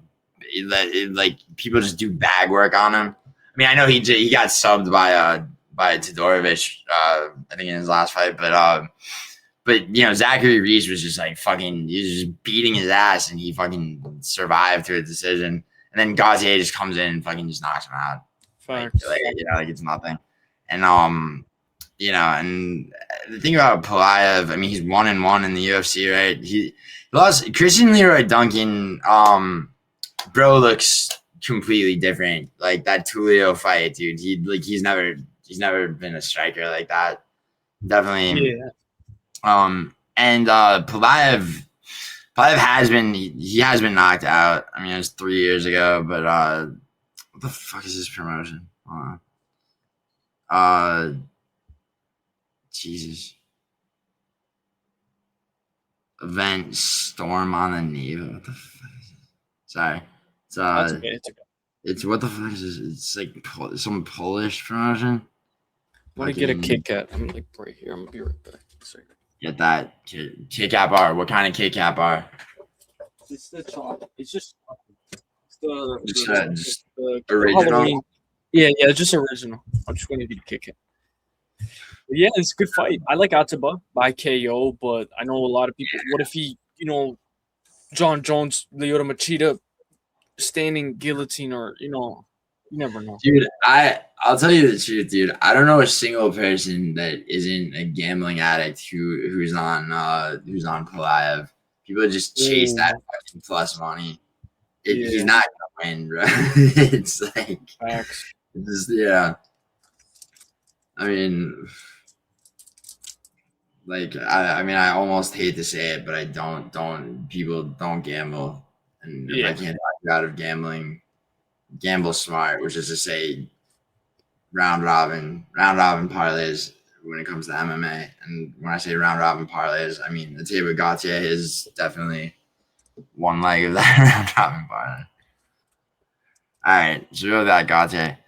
people just do bag work on him. I mean, I know he got subbed by Todorovic, I think in his last fight, but Zachary Reese was just like fucking, he was just beating his ass, and he fucking survived to a decision. And then Gautier just comes in and fucking just knocks him out. Facts. Like it's nothing. And and the thing about Pulyaev, I mean, he's 1-1 in the UFC, right? He lost Christian Leroy Duncan. Bro looks completely different. Like that Tulio fight, dude. He's never been a striker like that. Definitely. Yeah. And Pulyaev has been knocked out. I mean, it was 3 years ago, but what the fuck is this promotion? Jesus. Event Storm on the Neva. What the fuck is it? Sorry. It's That's okay. It's okay. It's what the fuck is this? It's like some Polish promotion. I'm gonna get a Kit Kat. I'm like right here. I'm gonna be right back. Sorry. Get that Kit Kat bar. What kind of Kit Kat bar? It's the chocolate. It's just Just original. Halloween. Yeah, just original. I'm just gonna get a Kit Kat. But yeah, it's a good fight. I like Ateba by KO, but I know a lot of people. What if he, John Jones, Lyoto Machida, standing guillotine, or you never know. Dude, I'll tell you the truth, dude. I don't know a single person that isn't a gambling addict who's on Pulyaev. People just chase that fucking plus money. He's not gonna win, bro. It's like Facts. Yeah. I mean, like I almost hate to say it, but I don't. People don't gamble, and if I can't talk you out of gambling, gamble smart, which is to say, round robin parlays when it comes to MMA. And when I say round robin parlays, I mean Ateba Gautier is definitely one leg of that round robin parlay. All right, so go with that Gautier.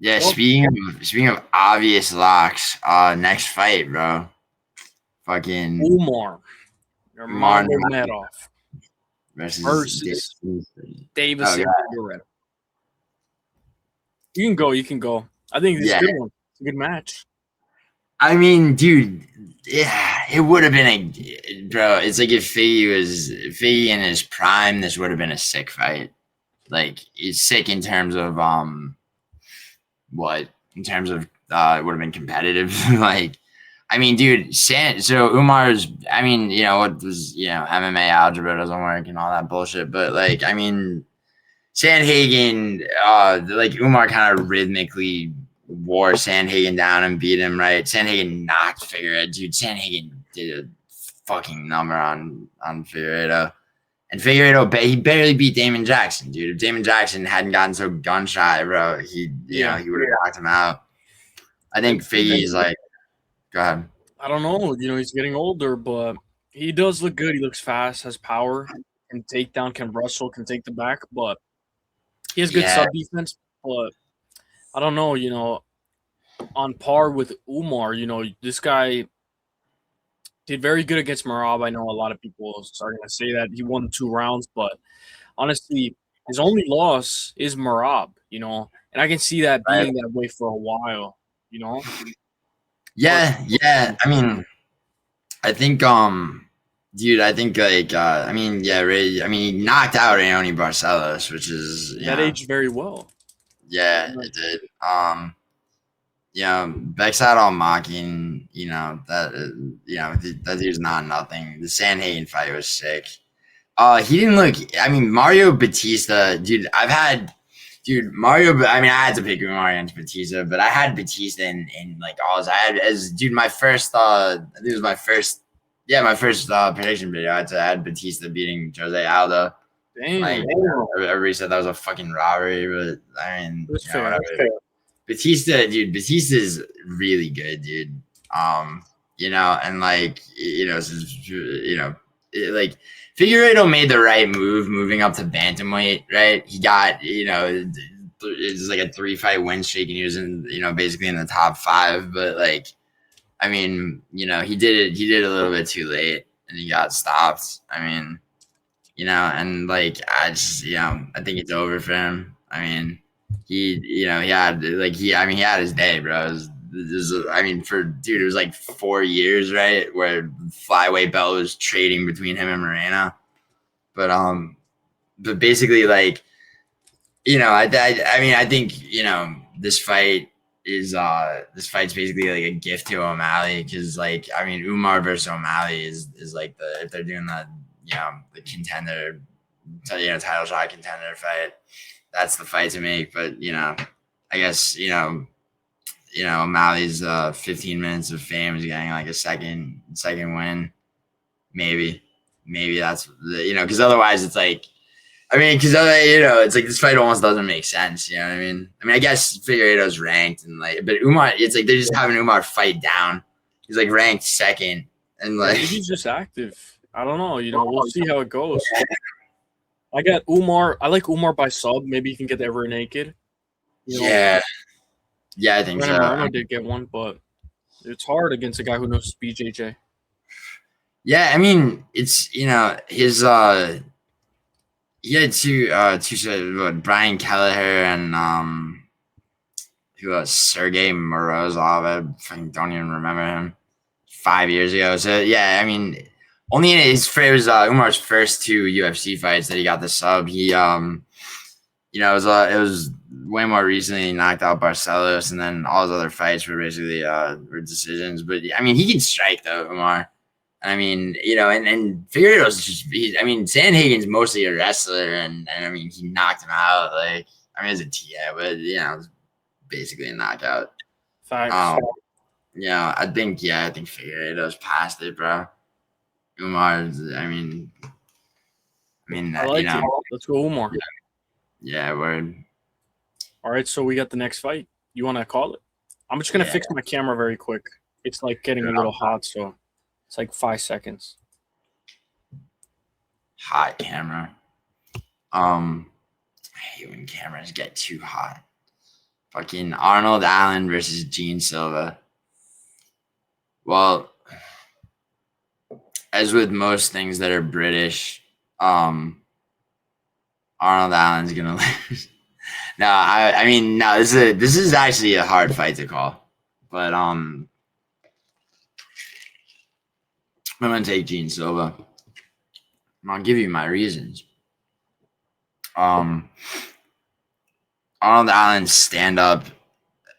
Yeah, speaking of obvious locks, next fight, bro. Fucking Umar Nurmagomedov versus Deiveson. Figueiredo. You can go. I think this is a good one. It's a good match. I mean, dude, yeah, it would have been bro. It's like if Figgy in his prime, this would have been a sick fight. Like, it's sick in terms of what? In terms of it would have been competitive. Like, I mean, dude, so Umar's, I mean, what was, MMA algebra doesn't work and all that bullshit. But, like, I mean, Sandhagen, like, Umar kind of rhythmically wore Sandhagen down and beat him, right? Sandhagen knocked Figueiredo. Dude, Sandhagen did a fucking number on Figueiredo. And Figueiredo, he barely beat Damon Jackson, dude. If Damon Jackson hadn't gotten so gun shy, bro, he would have knocked him out. I think Figgy's like, go ahead. I don't know. He's getting older, but he does look good. He looks fast, has power, can take down, can wrestle, can take the back, but he has good sub defense. But I don't know, on par with Umar, this guy did very good against Merab. I know a lot of people are starting to say that he won 2 rounds, but honestly, his only loss is Merab, and I can see that being that way for a while, Yeah. I mean, I think, dude, I think like, he knocked out Raoni Barcelos, which is that aged very well. Yeah, it did. Bexad all mocking, that dude's not nothing. The Sandhagen fight was sick. He didn't look. I mean, Mario Batista, dude. Mario. I mean, I had to pick Umar against Batista, but I had Batista in like all. I had my first. I think it was my first. Yeah, my first prediction video. I had Batista beating Jose Aldo. Damn. Like, everybody said that was a fucking robbery, but I mean, whatever. Batista, dude. Batista's really good, dude. And like, like Figueiredo made the right move moving up to bantamweight, right? He got, it's like a 3-fight win streak, and he was in, basically in the top 5. But like, I mean, he did it a little bit too late, and he got stopped. I mean, and like, I just, I think it's over for him. I mean, he had his day, bro. It was like 4 years, right, where flyweight belt was trading between him and Moreno. But basically, like, I think this fight's basically like a gift to O'Malley, because, like, I mean, Umar versus O'Malley is like if they're doing the contender, title shot contender fight, that's the fight to make. But I guess O'Malley's 15 minutes of fame is getting like a second win, maybe that's because otherwise it's like, I mean, because it's like this fight almost doesn't make sense. You know what I mean? I guess Figueiredo's ranked, and like, but Umar, it's like they're just having Umar fight down. He's like ranked second, and like maybe he's just active. I don't know. We'll see how it goes. I got Umar. I like Umar by sub. Maybe you can get the ever naked. yeah, I think so. Arnold did get one, but it's hard against a guy who knows BJJ. Yeah, I mean, it's his he had two Brian Kelleher and who else? Sergey Morozov. I don't even remember him 5 years ago. So yeah, I mean, only in it was Umar's first 2 UFC fights that he got the sub. He it was way more recently. He knocked out Barcelos, and then all his other fights were basically were decisions. But I mean, he can strike though, Umar. I mean, and Figueiredo's Sandhagen's mostly a wrestler, and I mean, he knocked him out. Like, I mean, it's a TI, but it was basically a knockout. Facts. I think Figueiredo's past it, bro. Umar's, I like it. Let's go Umar. Yeah, word. All right, so we got the next fight. You want to call it? I'm just gonna fix my camera very quick. It's like getting a little hot, so it's like 5 seconds. Hot camera. I hate when cameras get too hot. Fucking Arnold Allen versus Gene Silva. Well, as with most things that are British, Arnold Allen's gonna lose. No, this is actually a hard fight to call, but I'm gonna take Gene Silva. I'll give you my reasons. Arnold Allen's stand up.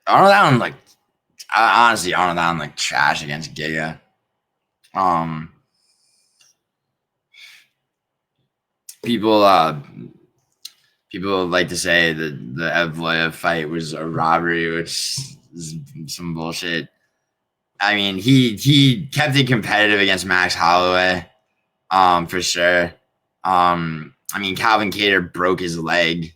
Arnold Allen Arnold Allen trash against Giga. People like to say that the Evloev fight was a robbery, which is some bullshit. I mean, he kept it competitive against Max Holloway, for sure. I mean, Calvin Kattar broke his leg.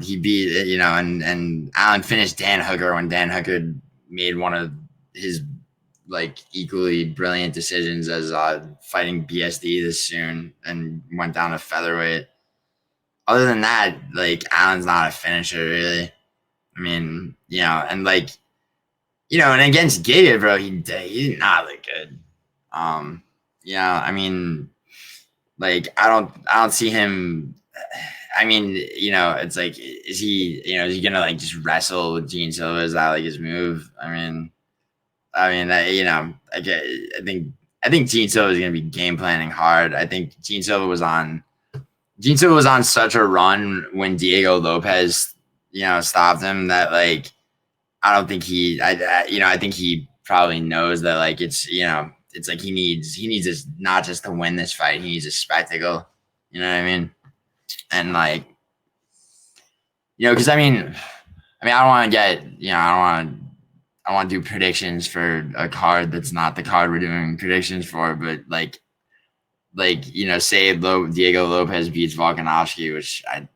He beat, and Allen finished Dan Hooker when Dan Hooker made one of his equally brilliant decisions as fighting BSD this soon and went down to featherweight. Other than that, Allen's not a finisher really. I mean, and and against Giga, bro, he did not look good. I mean, I don't see him. I mean, it's is he gonna just wrestle with Gene Silva? Is that his move? I think Gene Silva is gonna be game planning hard. I think Gene Silva was on such a run when Diego Lopez, stopped him that I don't think I think he probably knows that it's he needs this not just to win this fight, he needs a spectacle. You know what I mean? And because I don't want to get I don't want to do predictions for a card that's not the card we're doing predictions for, but say Diego Lopez beats Volkanovski, which I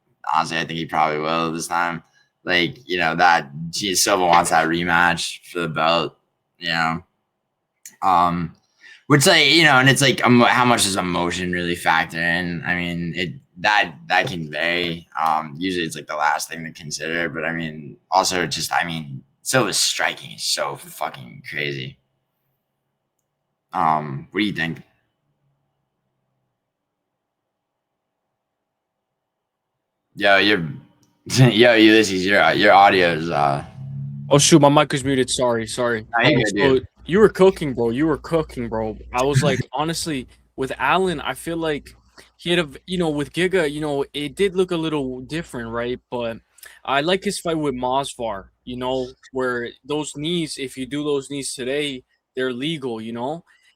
think he probably will this time. That Gene Silva wants that rematch for the belt, which and it's how much does emotion really factor in? I mean, that can vary. Usually it's the last thing to consider, but also just Silva's striking is so fucking crazy. What do you think? Ulysses, your audio is Oh shoot, my mic was muted. Sorry. So you were cooking, bro. I was honestly, with Allen, I feel like he had with Giga, it did look a little different, right? But I like his fight with Masvar, where those knees, if you do those knees today, they're legal,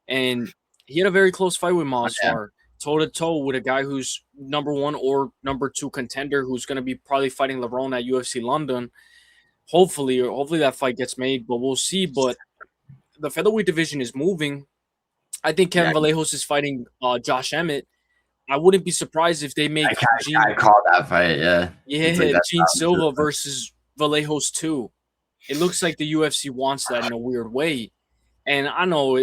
and he had a very close fight with Masvar, toe-to-toe with a guy who's number 1 or number 2 contender who's going to be probably fighting LeBron at UFC London. Hopefully that fight gets made, but we'll see. But the featherweight division is moving. I think Kevin Vallejos is fighting Josh Emmett. I wouldn't be surprised if they make I called that fight, yeah. Yeah, Gene Silva versus Vallejos too. It looks like the UFC wants that in a weird way. And I know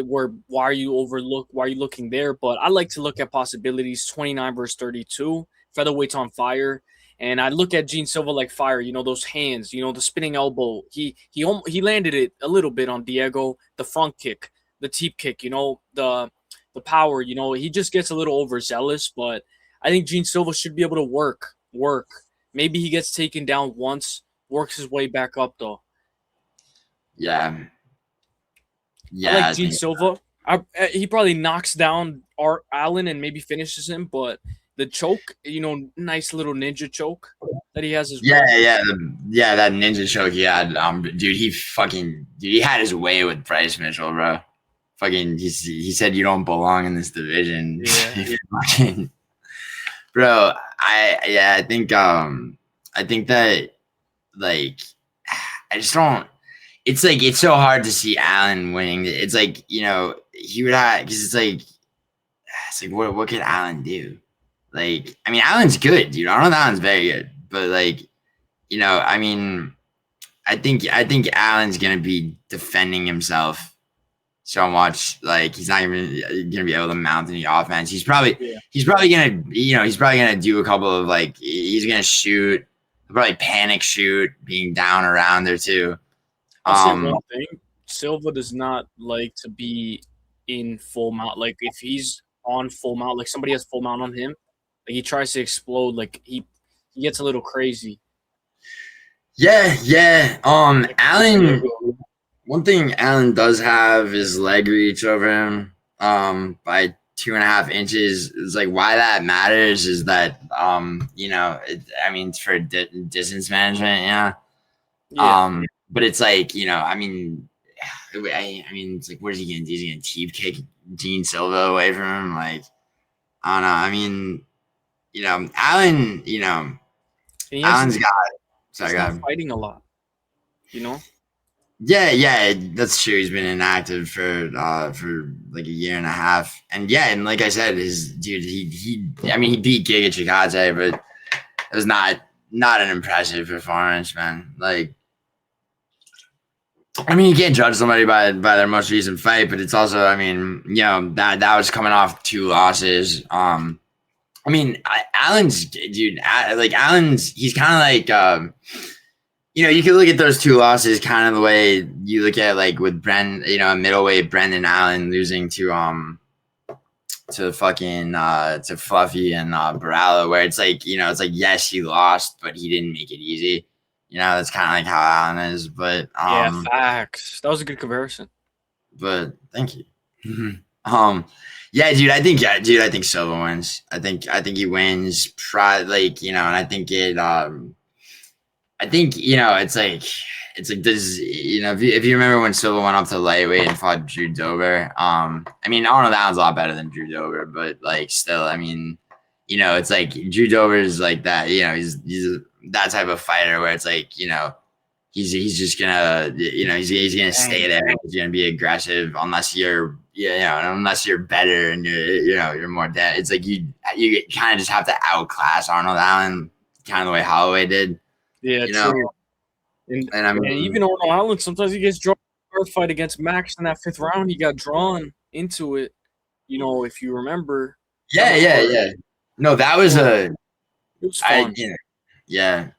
why are you looking there? But I like to look at possibilities. 29 versus 32, featherweight's on fire, and I look at Gene Silva like fire. You know those hands. You know the spinning elbow. He landed it a little bit on Diego. The front kick, the teep kick. You know the power. You know he just gets a little overzealous, but I think Gene Silva should be able to work. Maybe he gets taken down once, works his way back up though. Yeah. I like I Gene think Silva. He probably knocks down Art Allen and maybe finishes him, but the choke, nice little ninja choke that he has as well. that ninja choke he had. Dude, he had his way with Bryce Mitchell, bro. Fucking, he said you don't belong in this division. Yeah. Fucking, bro. I think that, like, I just don't. It's like it's so hard to see Allen winning. It's like, he would have, because it's like what could Allen do? Like, I mean, Allen's good, dude. I know Allen's very good, but like, I mean, I think Allen's gonna be defending himself so much. Like, he's not even gonna be able to mount any offense. He's probably gonna do a couple of, like, he's gonna shoot, probably panic shoot, being down around there too. I'll say one thing: Silva does not like to be in full mount. Like if he's on full mount, like somebody has full mount on him, like he tries to explode. Like he gets a little crazy. Yeah. Allen. One thing Allen does have is leg reach over him. By 2.5 inches. It's like, why that matters is that it's for distance management. Yeah. But it's like, I mean, it's like, what is he gonna do? Is he gonna teep kick Gene Silva away from him? Like, I don't know. I mean, Allen, Allen's got. He's not fighting a lot. Yeah, that's true. He's been inactive for like a year and a half, and like I said, he beat Giga Chikadze, but it was not an impressive performance, man. Like, I mean, you can't judge somebody by their most recent fight, but it's also, I mean, that was coming off 2 losses. I mean, Allen's, dude, Allen's, he's kind of like, you can look at those 2 losses kind of the way you look at, like, with middleweight Brendan Allen losing to fucking to Fluffy and Barala, where it's like, yes, he lost, but he didn't make it easy. That's kind of like how Allen is. But yeah, facts. That was a good comparison. But thank you. Yeah, dude. I think Silva wins. I think he wins. And I think it. I think it's like this. If you remember when Silva went up to lightweight and fought Drew Dober. I mean, Arnold Allen's a lot better than Drew Dober, but like still, I mean, it's like Drew Dober is like that. He's that type of fighter where it's like, he's just gonna, he's gonna stay there. He's gonna be aggressive unless you're better and you're more dead. It's like you kind of just have to outclass Arnold Allen, kind of the way Holloway did. Yeah, true. And I mean, even Arnold Allen, sometimes he gets drawn in a fight against Max in that 5th round. He got drawn into it. If you remember. Yeah. No, that was it was fun. I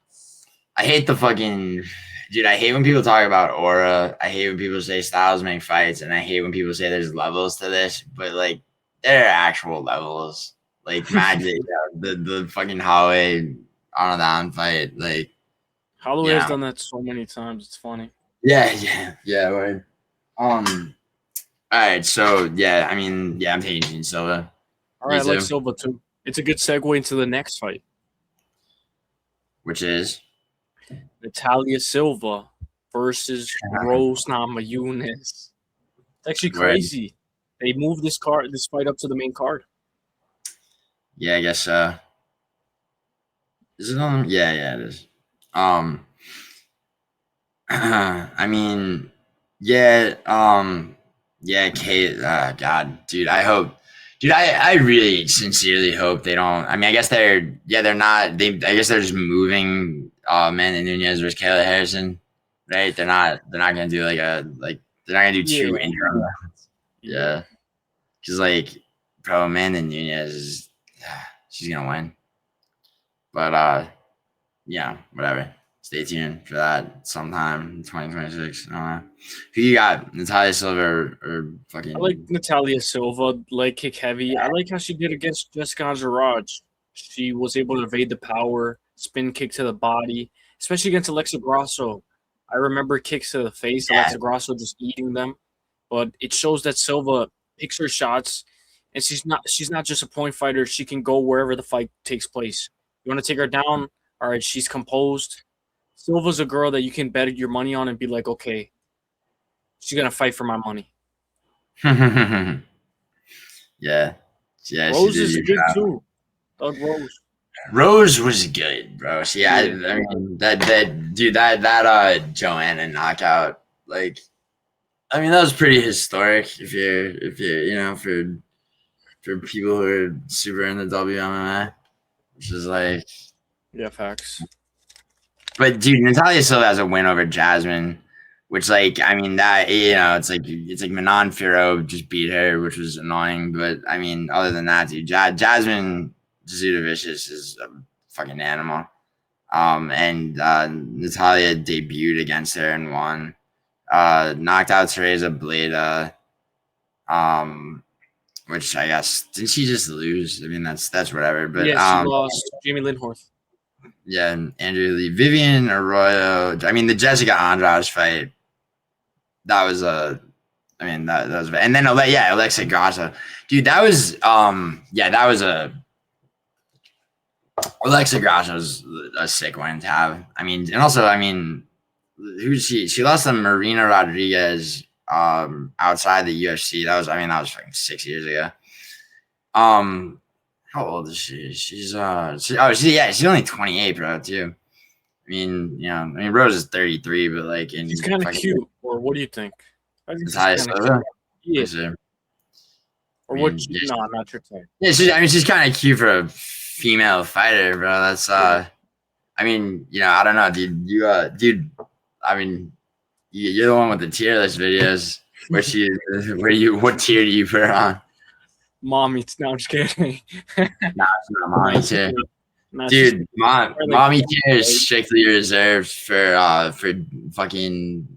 hate the fucking dude. I hate when people talk about aura. I hate when people say styles make fights, and I hate when people say there's levels to this. But like, there are actual levels. Like Magic, the fucking Holloway Arnold Allen fight. Like, Holloway has done that so many times. It's funny. Yeah. Right. All right. So I mean, I'm taking Gene Silva. All right, I like Silva too. It's a good segue into the next fight, which is Natália Silva versus Rose Namajunas. It's actually crazy. They moved this fight up to the main card. Yeah, I guess. Is it on? Yeah, it is. I mean, Kate. God, dude, I hope. Dude, I really sincerely hope they don't. I mean, I guess they're not. I guess they're just moving Amanda Nunes versus Kayla Harrison, right? They're not gonna do they're They're not gonna do Yeah. 2 interim rounds. Yeah. Because, like, bro, Amanda Nunes is, she's gonna win. But yeah, whatever. Stay tuned for that sometime in 2026. I don't know. Who you got? Natália Silva or fucking? I like Natália Silva, leg kick heavy. I like how she did against Jessica Andrade. She was able to evade the power, spin kick to the body, especially against Alexa Grasso. I remember kicks to the face, Alexa Grasso just eating them. But it shows that Silva picks her shots, and she's not just a point fighter. She can go wherever the fight takes place. You want to take her down? All right, she's composed. Silva's a girl that you can bet your money on and be like, okay, she's gonna fight for my money. Yeah. Rose is good too. Doug Rose. Rose was good, bro. I mean that Joanna knockout, like, I mean, that was pretty historic if you're for people who are super into WMMA, which is like, yeah, facts. But dude, Natália Silva has a win over Jasmine, which, like, I mean, that, it's like Manon Firo just beat her, which was annoying. But I mean, other than that, dude, Jasmine Jasudavicius is a fucking animal. And Natália debuted against her and won. Knocked out Teresa Bleda. Which I guess, didn't she just lose? I mean, that's whatever. But yeah, she lost Jamie Lindhorst. Yeah, and Andrew Lee, Vivian Arroyo. I mean, the Jessica Andrade fight. That was that was, and then Alexa Grasso, dude. That was Alexa Grasso was a sick one to have. I mean, and also, I mean, who's she? She lost to Marina Rodriguez outside the UFC. That was fucking 6 years ago. How old is she? She's only 28, bro, too. I mean, Rose is 33, but like, she's kind of cute. Or what do you think? I think she's kinda cute. Yeah. Or what? No, I'm not your type. Yeah, she's kind of cute for a female fighter, bro. That's I mean, I don't know, dude. Dude. I mean, you're the one with the tier list videos. What tier do you put her on? Mommy, no, I'm just kidding. Nah, it's not mommy tier. Dude, mommy tier is strictly reserved for fucking,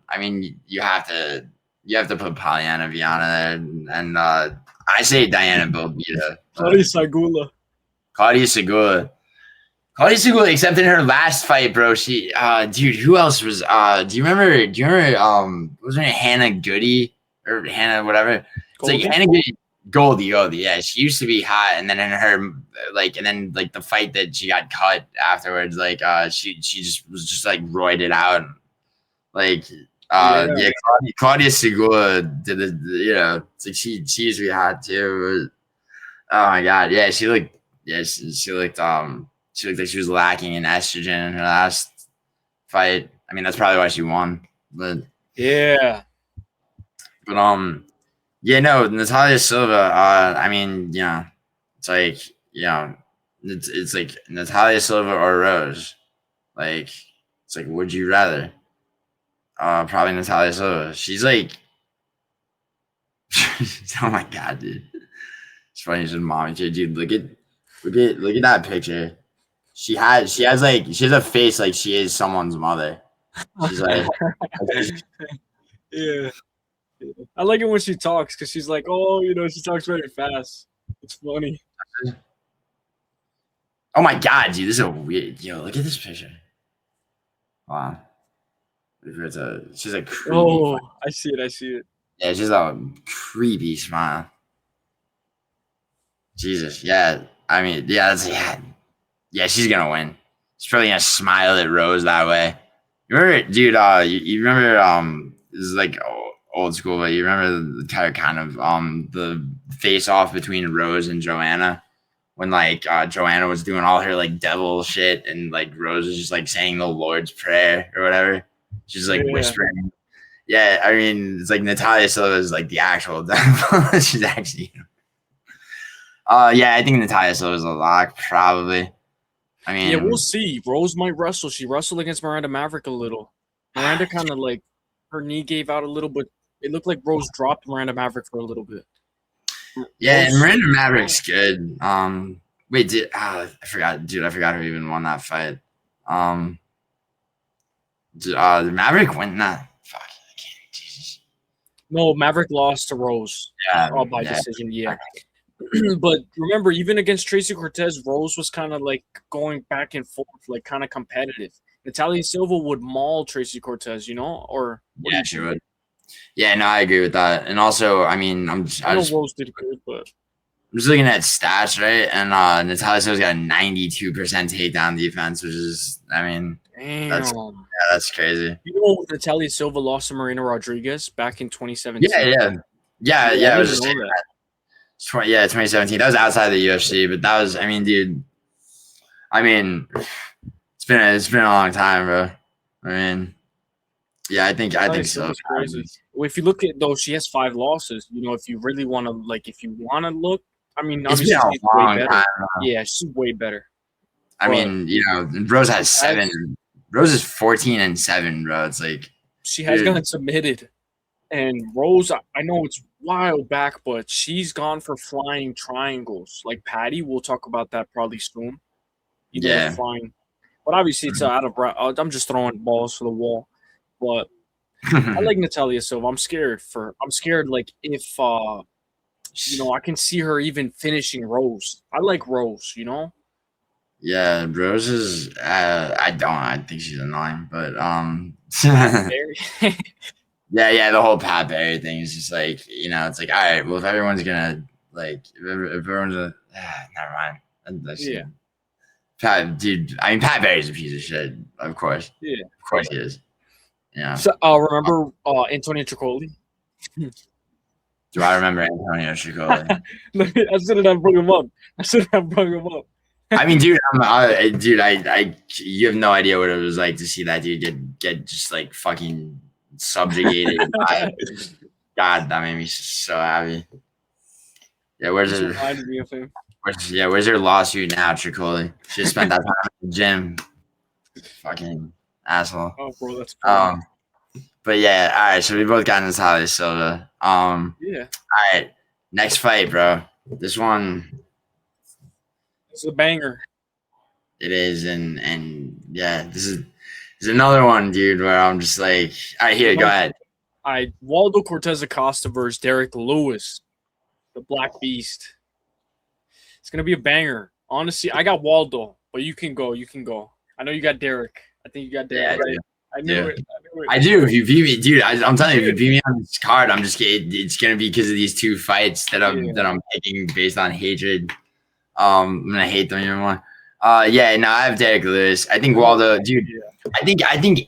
I mean, you have to put Polyana Viana there, and I say Diana Belbita. Claudia Segula, except in her last fight, bro. She dude, who else was do you remember what was her name? Hannah Goody or Hannah whatever? It's like Hannah Goody. Goldie, yeah. She used to be hot, and then in her the fight that she got cut afterwards, like she just was just like roided out. Like Claudia Segura did it's like she used to be hot too. But, oh my god, yeah, she looked like she was lacking in estrogen in her last fight. I mean, that's probably why she won. But yeah. But yeah, no, Natália Silva. I mean, it's like, it's like Natália Silva or Rose. Like, it's like, would you rather? Probably Natália Silva. She's like, oh my god, dude. It's funny, she's mommy too, dude. Look at that picture. She has a face like she is someone's mother. She's like, yeah. I like it when she talks because she's like, she talks very fast. It's funny. Oh my god, dude, this is a weird. Yo, look at this picture. Wow. She's a creepy. Oh, I see it. Yeah, she's a creepy smile. Jesus, yeah. I mean, yeah, she's gonna win. She's probably gonna smile at Rose that way. You remember, dude? You remember? This is like old school, but you remember the kind of the face off between Rose and Joanna when like Joanna was doing all her like devil shit and like Rose was just like saying the Lord's Prayer or whatever. She's like whispering. Yeah, I mean, it's like Natália Silva is like the actual devil. She's actually. Yeah, I think Natália Silva is a lock, probably. I mean, we'll see. Rose might wrestle. She wrestled against Miranda Maverick a little. Miranda kind of like her knee gave out a little bit. It looked like Rose dropped Miranda Maverick for a little bit. Yeah, and Miranda Maverick's good. Wait, I forgot, dude. I forgot who even won that fight. Did Maverick win that? Fuck, I can't. Jesus. No, Maverick lost to Rose. Yeah, By decision. Yeah. But remember, even against Tracy Cortez, Rose was kind of like going back and forth, like kind of competitive. Natália Silva would maul Tracy Cortez, or yeah, she would. Yeah, no, I agree with that. And also, I mean, I know Rose did good, but I'm just looking at stats, right? And Natália Silva's got a 92% takedown defense, which is, I mean, damn, that's crazy. You know, Natália Silva lost to Marina Rodriguez back in 2017. Yeah. It was just 2017. That was outside the UFC, but that was, I mean, dude. I mean, it's been a long time, bro. I mean, yeah, I think so. It's crazy. Well, if you look at though, she has 5 losses. If you really want to, look, I mean, obviously she's way better. Time, yeah, she's way better. I mean, Rose has 7. Rose is 14-7, bro. It's like she has gotten submitted, and Rose, I know it's a while back, but she's gone for flying triangles. Like Patty, we'll talk about that probably soon. Flying, but obviously it's out of. I'm just throwing balls for the wall, but I like Natália Silva. I'm scared. Like if I can see her even finishing Rose. I like Rose. Yeah, Rose is. I think she's annoying, but yeah, the whole Pat Barry thing is just like it's like, all right, well, if everyone's gonna like, if everyone's never mind. Yeah. Pat, dude. I mean, Pat Barry's a piece of shit. Of course. Yeah. Of course he is. Yeah. So, remember Antonio Tricoli? Do I remember Antonio Tricoli? I shouldn't have brought him up. I mean, dude, you have no idea what it was like to see that dude get just like fucking subjugated. God, that made me so happy. Yeah, where's your lawsuit now, Tricoli? Should have spent that time at the gym. Fucking asshole. Oh, bro, that's funny. But yeah, all right. So we both got Natália Silva. Yeah. All right, next fight, bro. This one. It's a banger. It is, and yeah, this is another one, dude, where I'm just like, all right, here, go ahead. Waldo Cortes-Acosta versus Derrick Lewis, the Black Beast. It's gonna be a banger. Honestly, I got Waldo, but you can go. I know you got Derrick. I think you got Derrick. Yeah, right? I knew it. I do. If you beat me, dude, I'm telling you, if you beat me on this card, I'm just kidding. It's gonna be because of these 2 fights that I'm picking based on hatred. I'm gonna hate them even more. I have Derrick Lewis. I think Waldo, dude. I think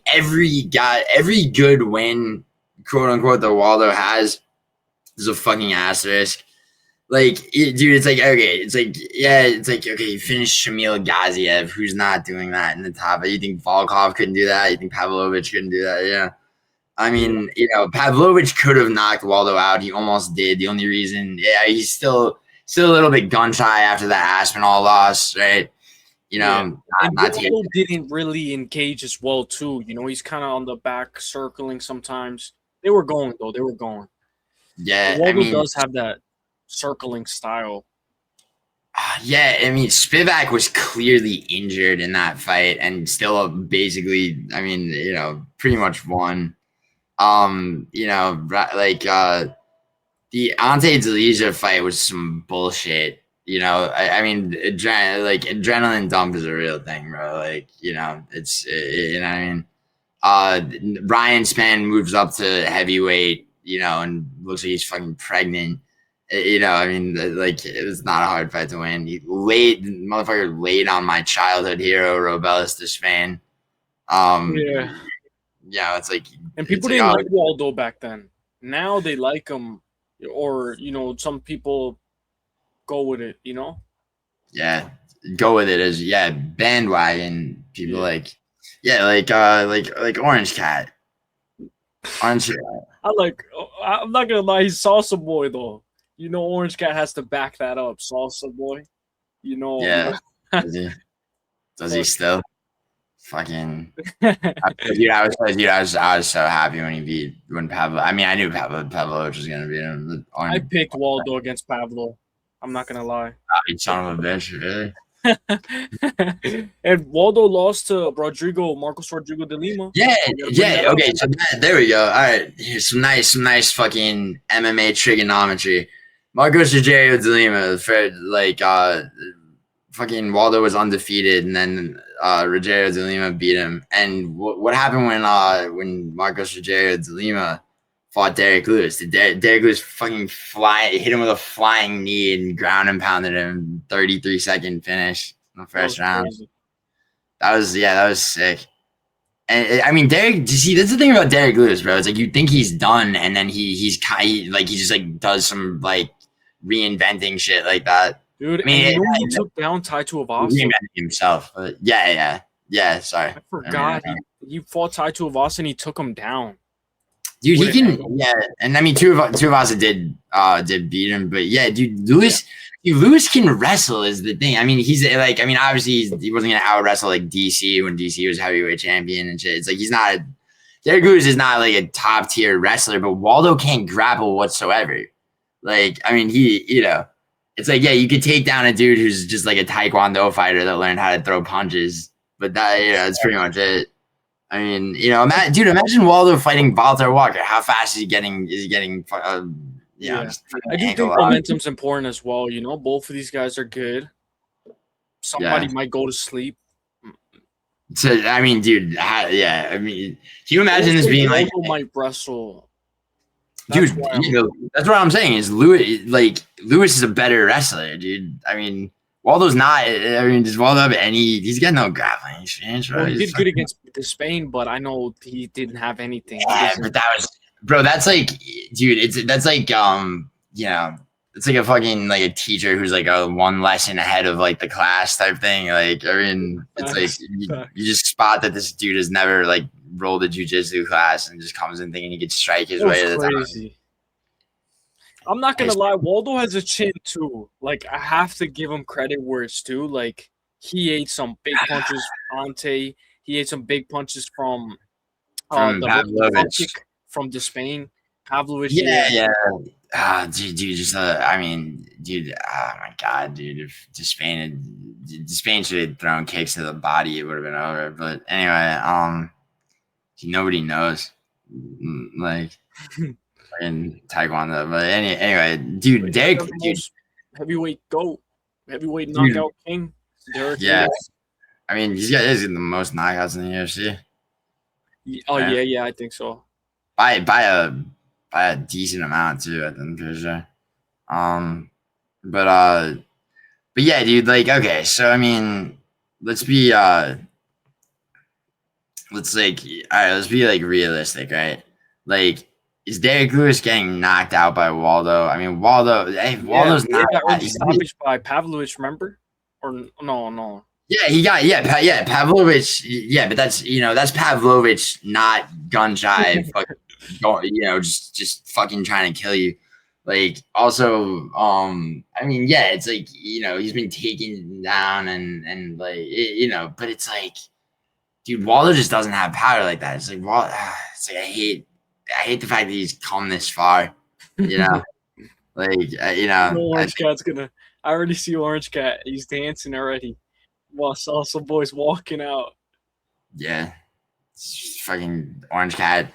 every good win, quote unquote, that Waldo has is a fucking asterisk. Like, dude, it's like, okay, okay, you finished Shamil Gaziev, who's not doing that in the top. You think Volkov couldn't do that? You think Pavlovich couldn't do that? Yeah. I mean, Pavlovich could have knocked Waldo out. He almost did. The only reason, he's still a little bit gun shy after that Aspinall loss, right? And Waldo didn't really engage as well, too. He's kind of on the back circling sometimes. They were going, though. Yeah, Waldo does have that circling style. Yeah, I mean, Spivak was clearly injured in that fight and still basically, I mean, pretty much won. The Ante Delija fight was some bullshit. I mean, adrenaline dump is a real thing, bro. Like, it's, what I mean? Ryan Spann moves up to heavyweight, and looks like he's fucking pregnant. I mean, it was not a hard fight to win. Motherfucker laid on my childhood hero, Robelis Despain. Yeah, it's like, and people didn't like Waldo back then. Now they like him, or some people go with it. Yeah, go with it as bandwagon people like Orange Cat. Orange Cat. I'm not gonna lie, he's Salsa Boy though. Orange Cat has to back that up. Salsa Boy. Yeah. Does he still? Fucking, dude, I was so happy when Pavlo. I mean, I knew Pavlovich was gonna beat him. I picked Waldo against Pavlo. I'm not gonna lie. You son of a bitch, really. And Waldo lost to Marcos Rodrigo de Lima. Yeah. Okay, so there we go. All right, here's some nice fucking MMA trigonometry. Marcos Rodrigo de Lima, fucking Waldo was undefeated, and then Rodrigo de Lima beat him. And what happened when Marcos Rodrigo de Lima fought Derrick Lewis? Derrick Lewis fucking hit him with a flying knee and ground and pounded him. 33-second finish in the first round. Crazy. That was sick. And I mean, Derrick. See, that's the thing about Derrick Lewis, bro. It's like you think he's done, and then he just like does some like reinventing shit like that. Dude, I mean, he took down Tai Tuivasa. Reinventing himself, but yeah. Sorry, I forgot he fought Tai Tuivasa and he took him down. Dude, he can, and I mean, Tuivasa did beat him, but yeah, dude, Lewis can wrestle is the thing. I mean, he's like, I mean, obviously he wasn't gonna out wrestle like DC when DC was heavyweight champion and shit. It's like Derrick Lewis is not like a top tier wrestler, but Waldo can't grapple whatsoever. Like, I mean, it's like, yeah, you could take down a dude who's just like a Taekwondo fighter that learned how to throw punches, but that's pretty much it. I mean, imagine Waldo fighting Walter Walker. How fast is he getting? I do think momentum's important as well. Both of these guys are good. Somebody might go to sleep. So I mean, dude, I mean, can you imagine this being like Waldo might wrestle? Dude, that's what I'm saying is Lewis is a better wrestler, dude. I mean, Waldo's not. I mean, does Waldo have any? He's got no grappling experience, bro. Well, he did good against Spain, but I know he didn't have anything. Yeah, but that was, bro. That's like, dude. That's like, it's like a fucking like a teacher who's like a one lesson ahead of like the class type thing. Like, I mean, it's like you just spot that this dude has never like rolled a jiu-jitsu class and just comes in thinking he could strike his way to the top. I'm not gonna lie, Waldo has a chin too. Like, I have to give him credit where it's due. Like, he ate some big punches from Ante. He ate some big punches from Pavlovich. From Spain. Pavlovich. Yeah. Dude, I mean, dude, oh my god, dude, if Spain should have thrown kicks to the body, it would have been over. But anyway, nobody knows, like, in Taekwondo. But anyway, dude, Derrick, dude, heavyweight GOAT, heavyweight knockout king. Derrick. Yeah, I mean, he's got the most knockouts in the UFC. Oh yeah, I think so. By a decent amount too, I'm pretty sure. But yeah, dude, like, okay, so I mean, let's be like realistic, right? Like, is Derrick Lewis getting knocked out by Waldo? I mean, Waldo's not stoppage by Pavlovich, remember? Or no. Yeah, he got Pavlovich. Yeah, but that's Pavlovich, not gun shy. Just fucking trying to kill you. Like, also, I mean, yeah, it's like, he's been taken down and like, but it's like, dude, Waldo just doesn't have power like that. It's like, I hate the fact that he's come this far, like, Orange Cat's gonna. I already see Orange Cat. He's dancing already. Well, I saw some boys walking out. Yeah, it's fucking Orange Cat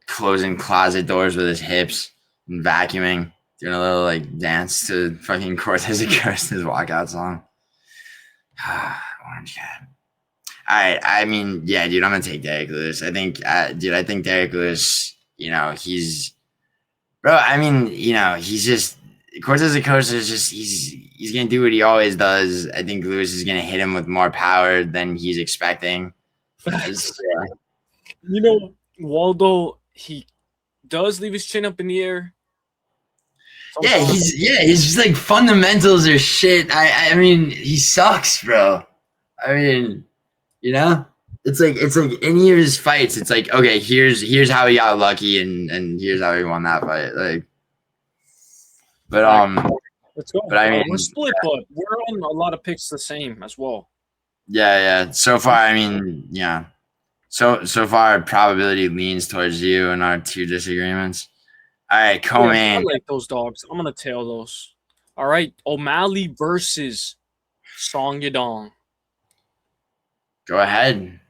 closing closet doors with his hips and vacuuming, doing a little like dance to fucking Cortes-Acosta's walkout song. Orange Cat. All right, I mean, yeah, dude, I'm gonna take Derrick Lewis. I think Derrick Lewis. He's, bro. I mean, he's just Cortes-Acosta is just he's gonna do what he always does. I think Lewis is gonna hit him with more power than he's expecting. Waldo, he does leave his chin up in the air. Sometimes. He's just like fundamentals are shit. I mean, he sucks, bro. I mean, it's like any of his fights, it's like, okay, here's how he got lucky and here's how he won that fight. Like, but let's go. But I mean, we're split, but we're on a lot of picks the same as well. Yeah. So far, I mean, yeah. So far, probability leans towards you in our two disagreements. All right, Yeah, but I co-main. like those dogs. I'm gonna tail those. All right, O'Malley versus Song Yadong. Go ahead.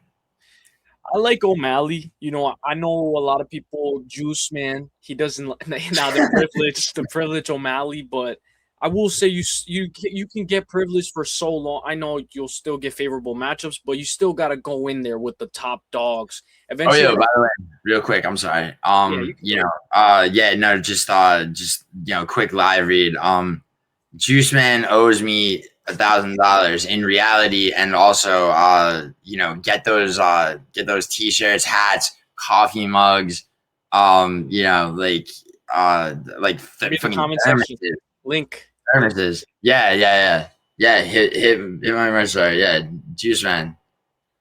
I like O'Malley. You know, I know a lot of people, Juice Man. He doesn't now the privilege O'Malley, but I will say you can get privileged for so long. I know you'll still get favorable matchups, but you still got to go in there with the top dogs. Oh Eventually, yeah, by the way, real quick, I'm sorry. yeah, you can You go. know, yeah, no, just quick live read. Juice Man owes me $1,000 in reality, and also get those t-shirts, hats, coffee mugs, Put it in the fucking comment section. thermoses. Link. Thermoses. Yeah. Hit my merch. Sorry, yeah. Juice Man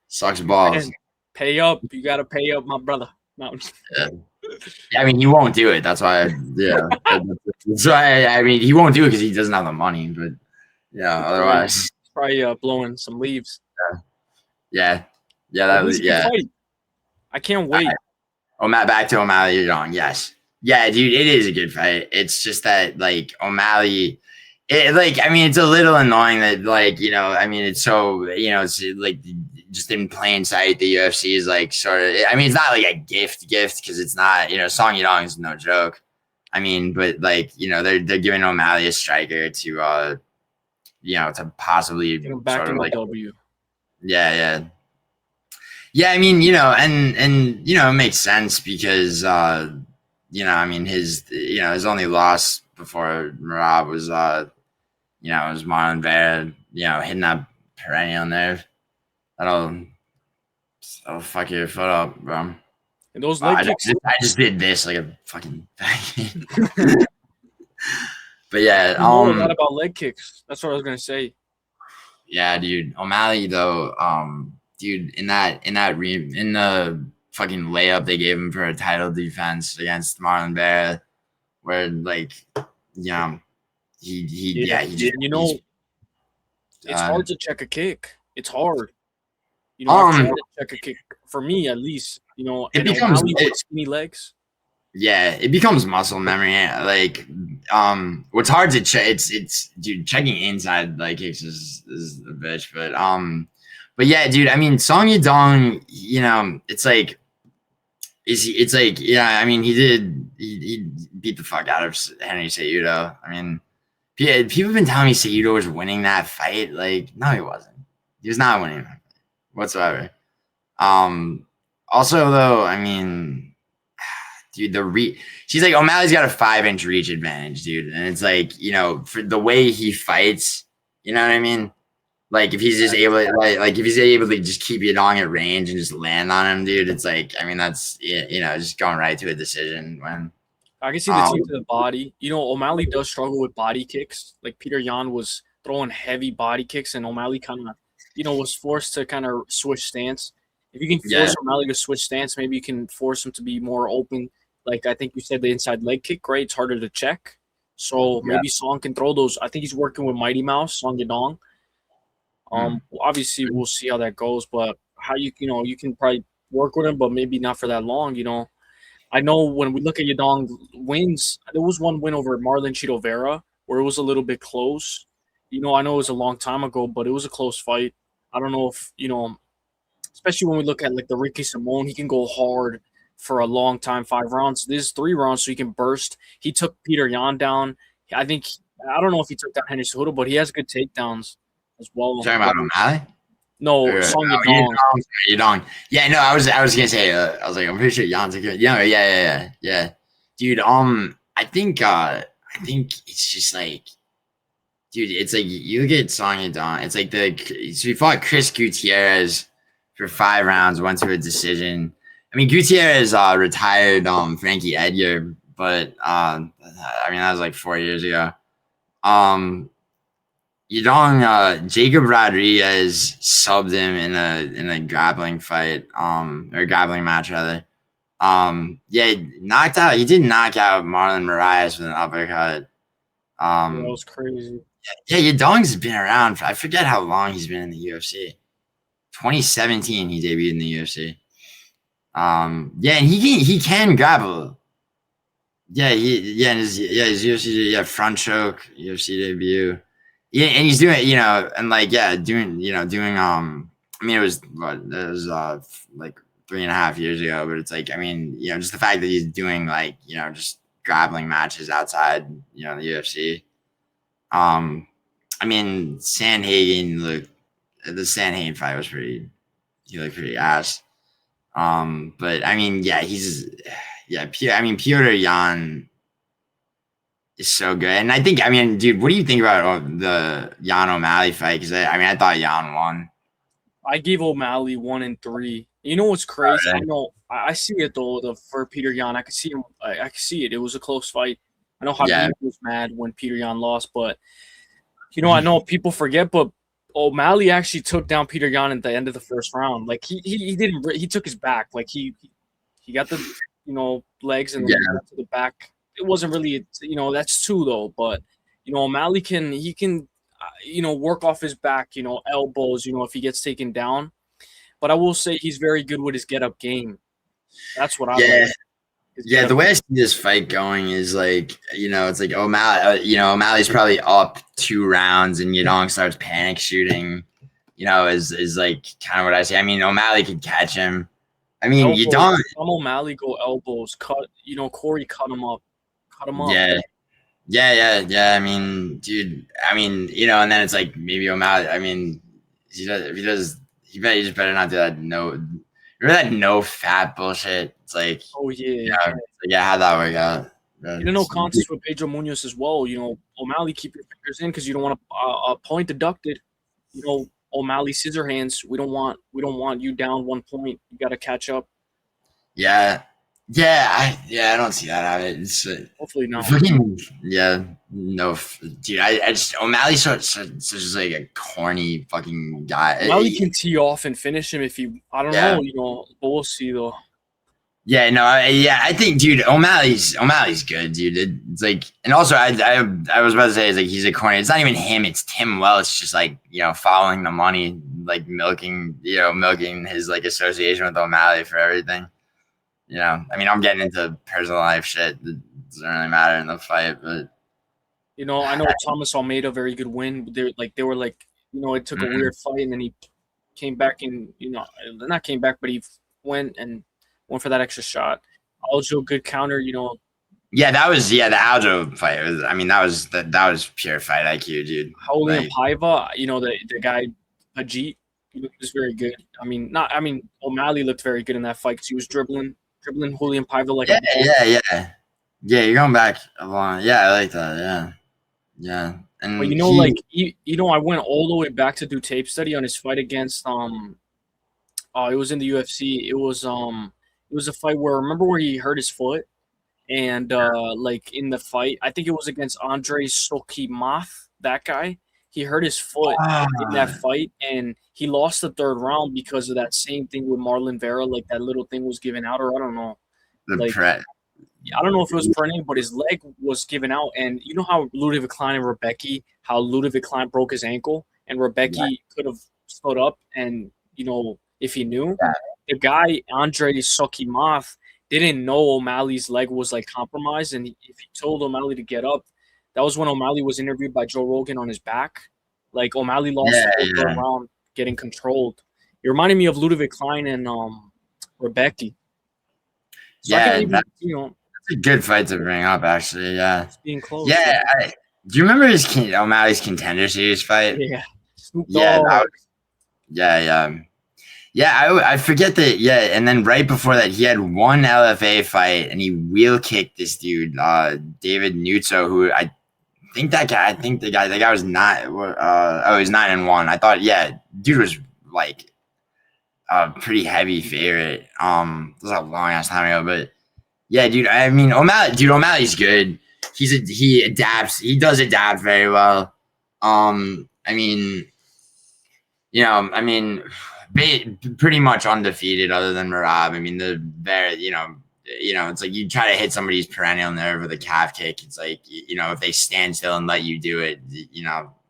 sucks balls. Man, pay up. You got to pay up, my brother. No, Yeah. I mean, he won't do it. That's why. Yeah, that's why. I mean, he won't do it because he doesn't have the money. But yeah, otherwise, probably blowing some leaves. yeah, But it was a good yeah. fight. I can't All right. wait. Back to O'Malley. You're on. Yes, yeah, dude. It is a good fight. It's just that like O'Malley. I mean, it's a little annoying that I mean, it's so it's like just in plain sight. The UFC is like sort of. I mean, it's not like a gift because it's not. Song Yadong is no joke. I mean, but they're giving O'Malley a striker to possibly Get him back sort in of the like W. yeah. I mean, and it makes sense because I mean his only loss before Marab was was Marlon Vera, hitting that perennial nerve. That'll fuck your foot up, bro. And those leg kicks. I just did this like a fucking but yeah, You know a lot about leg kicks. That's what I was gonna say. yeah, dude. O'Malley though, dude, in the fucking layup they gave him for a title defense against Marlon Vera, where he just You know, it's hard to check a kick. It's hard. I've tried um to check a kick for me at least. it And becomes O'Malley with skinny legs. it becomes muscle memory. Like what's hard to check, it's dude, checking inside like kicks is a bitch, but yeah, dude, I mean Song Yadong, it's like it's like, yeah, I mean, he beat the fuck out of Henry Cejudo. I mean, people have been telling me Cejudo was winning that fight. Like, no, he wasn't. He was not winning that fight whatsoever. Also though, I mean, dude, she's like, O'Malley's got a 5-inch reach advantage, dude, and it's like, for the way he fights, you know what I mean? Like if he's just able to, like if he's able to just keep Yadong at range and just land on him, dude, it's like, I mean, that's just going right to a decision when I can see the team to the body. O'Malley does struggle with body kicks. Like Peter Yan was throwing heavy body kicks, and O'Malley kind of, was forced to kind of switch stance. If you can force O'Malley to switch stance, maybe you can force him to be more open. Like I think you said, the inside leg kick, right? It's harder to check. So maybe Song can throw those. I think he's working with Mighty Mouse, Song Yadong. Obviously we'll see how that goes, but how you can probably work with him, but maybe not for that long. I know when we look at Yadong wins, there was one win over Marlon Chito Vera where it was a little bit close. I know it was a long time ago, but it was a close fight. I don't know if especially when we look at like the Ricky Simone, he can go hard for a long time, 5 rounds. This is 3 rounds, so he can burst. He took Peter Yan down. I don't know if he took down Henry Cejudo, but he has good takedowns as well. Talking about O'Malley? No, Song Yadong. Yadong. Yeah, no, I was gonna say, I was like, I'm pretty sure Jan's a good. Yeah, dude. I think it's just like, dude, it's like you look at Song Yadong. It's like so he fought Chris Gutierrez for 5 rounds, went to a decision. I mean, Gutierrez retired Frankie Edgar, but I mean that was like 4 years ago. Yadong, Jacob Rodriguez subbed him in a grappling fight, or grappling match rather. Yeah, knocked out. He did knock out Marlon Moraes with an uppercut. That was crazy. Yeah, Yadong's been around. I forget how long he's been in the UFC. 2017 he debuted in the UFC. Yeah, and he can grapple. Yeah, his UFC front choke, UFC debut. Yeah, and he's doing, and like doing I mean, it was like 3.5 years ago, but it's like, I mean, just the fact that he's doing like, just grappling matches outside, the UFC. I mean, the Sandhagen fight was he looked pretty ass. But I mean, I mean, Piotr Jan is so good. And I think, I mean, dude, what do you think about the Jan O'Malley fight? Because I thought Jan won. I gave O'Malley 1 and 3. You know what's crazy? Okay. I know I see it though. For Peter Yan, I could see him. I could see it. It was a close fight. I know how he was mad when Peter Yan lost, but I know people forget, but O'Malley actually took down Peter Yan at the end of the first round. Like he didn't. He took his back. Like he got the legs and to the back. It wasn't really that's 2 though, but O'Malley can work off his back, elbows, if he gets taken down. But I will say he's very good with his get-up game. That's what I like. Yeah, the way I see this fight going is like, it's like O'Malley, O'Malley's probably up 2 rounds and Yadong starts panic shooting, is like kind of what I see. I mean, O'Malley could catch him. I mean, elbows, Yadong. O'Malley go elbows, cut, Corey cut him up. Yeah. I mean, dude, and then it's like maybe O'Malley. I mean, he just better not do that. Remember that no fat bullshit? It's like, how'd that work out? No contest with Pedro Munoz as well. O'Malley, keep your fingers in because you don't want a point deducted. O'Malley scissor hands. We don't want you down 1 point. You got to catch up. Yeah. I don't see that happen. It's hopefully not. No, dude. I just O'Malley's such like a corny fucking guy. O'Malley can tee off and finish him if he. I don't know, but we'll see though. Yeah, no, I think, dude, O'Malley's good, dude. It's like, and also I was about to say, it's like he's a corny. It's not even him. It's Tim Welch, just like following the money, like milking his like association with O'Malley for everything. I mean, I'm getting into personal life shit. It doesn't really matter in the fight, but I know Thomas Almeida, very good win. They were like, it took a weird fight, and then he came back and not came back, but he went for that extra shot. Aljo, good counter. Yeah, that was the Aljo fight. That was pure fight IQ, dude. Julian Paiva, the guy Ajit, he was very good. O'Malley looked very good in that fight because he was dribbling Julian Paiva like you're going back a long. Yeah, I like that. Yeah. And but I went all the way back to do tape study on his fight against it was in the UFC. It was a fight where he hurt his foot, and like in the fight, I think it was against Andrey Sokimath, that guy. He hurt his foot in that fight, and he lost the 3rd round because of that same thing with Marlon Vera. Like that little thing was given out, or I don't know. I don't know if it was perennial, but his leg was given out. And you know how Ludovic Klein and Rebecki, how Ludovic Klein broke his ankle, and Rebecki could have stood up, and if he knew, the guy Andrey Sokimath didn't know O'Malley's leg was like compromised, and if he told O'Malley to get up. That was when O'Malley was interviewed by Joe Rogan on his back. Like, O'Malley lost the 3rd round getting controlled. It reminded me of Ludovic Klein and Rebecki. So that's a good fight to bring up, actually. Yeah. It's being close. Yeah. Do you remember O'Malley's Contender Series fight? Yeah. I forget that. Yeah, and then right before that, he had one LFA fight, and he wheel kicked this dude, David Nuzzo, who I think that guy was not. He's 9-1. I thought, dude was like a pretty heavy favorite. This was a long ass time ago, but yeah, dude. I mean, O'Malley's good. He adapts. He does adapt very well. Pretty much undefeated other than Merab. I mean, it's like you try to hit somebody's perennial nerve with a calf kick. It's like, if they stand still and let you do it,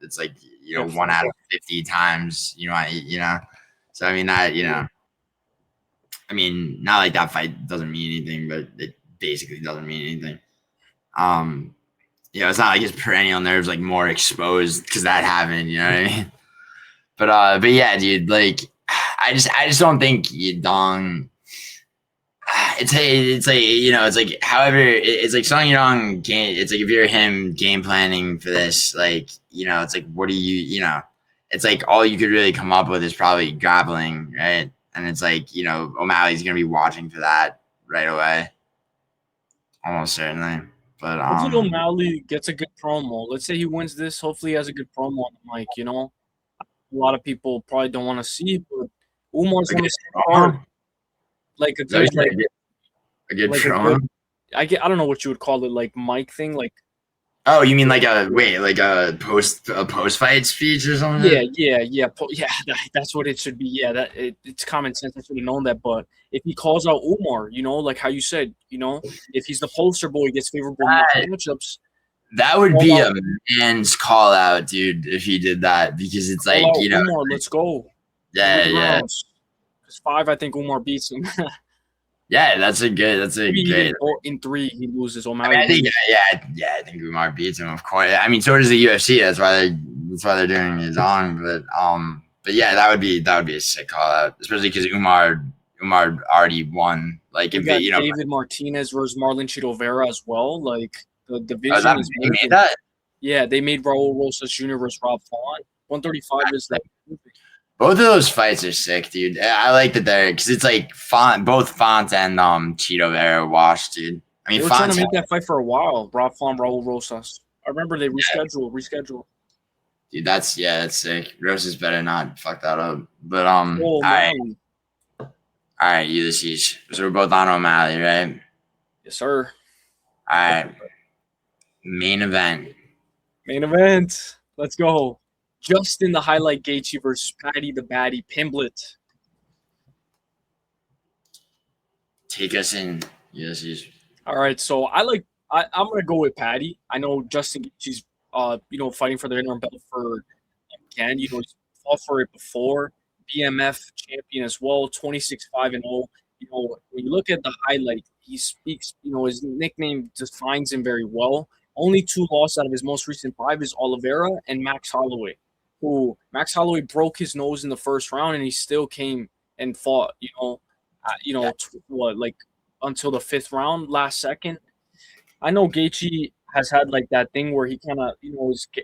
it's like, 1 out of 50 times, So I mean that I mean not like that fight doesn't mean anything, but it basically doesn't mean anything. It's not like his perennial nerves like more exposed because that happened. You know what I mean? But yeah, dude. Like, I just don't think Yadong. It's like however it's like Song Yadong game. It's like if you're him game planning for this, like it's like what do it's like all you could really come up with is probably grappling, right? And it's like O'Malley's gonna be watching for that right away, almost certainly. But Hopefully O'Malley gets a good promo. Let's say he wins this. Hopefully he has a good promo on the mic. A lot of people probably don't want to see it, but Umar's on the same card. Like a good, like a good like promo. a good. I don't know what you would call it, like mic thing, like. Oh, you mean like a post fight speech or something? Yeah. That's what it should be. Yeah, it's common sense. I should have known that. But if he calls out Umar, like how you said, if he's the poster boy, he gets favorable matchups. That would be a man's call out, dude, if he did that, because it's like Umar, let's go. Yeah. Because 5, I think Umar beats him. Yeah, that's a great. In 3, he loses. O'Malley. I think Umar beats him. Of course. I mean, so does the UFC. That's why they're doing his on. But yeah, that would be a sick call out, especially because Umar already won. Like if David Martinez versus Marlon Chito Vera as well. Like the division is made that. Yeah, they made Raul Rosas Jr. versus Rob Font. 135 is like. Both of those fights are sick, dude. I like that they're because it's like both Font and Chito Vera washed, dude. I mean, they were trying to make that fight for a while. Rob Font, Raul Rosas. I remember they rescheduled. Dude, that's sick. Rosas better not fuck that up. But all right, Uselyis. So we're both on O'Malley, right? Yes, sir. All right. Main event. Let's go. Justin the Highlight Gaethje versus Paddy the Baddie Pimblett. Take us in, Uselyis. All right, so I'm gonna go with Paddy. I know Justin Gaethje's fighting for the interim belt for again. He's fought for it before. BMF champion as well, 26-5-0. When you look at the highlight, he speaks. His nickname defines him very well. Only 2 losses out of his most recent 5 is Oliveira and Max Holloway. Who Max Holloway broke his nose in the first round, and he still came and fought. Until the 5th round, last second. I know Gaethje has had like that thing where he kind of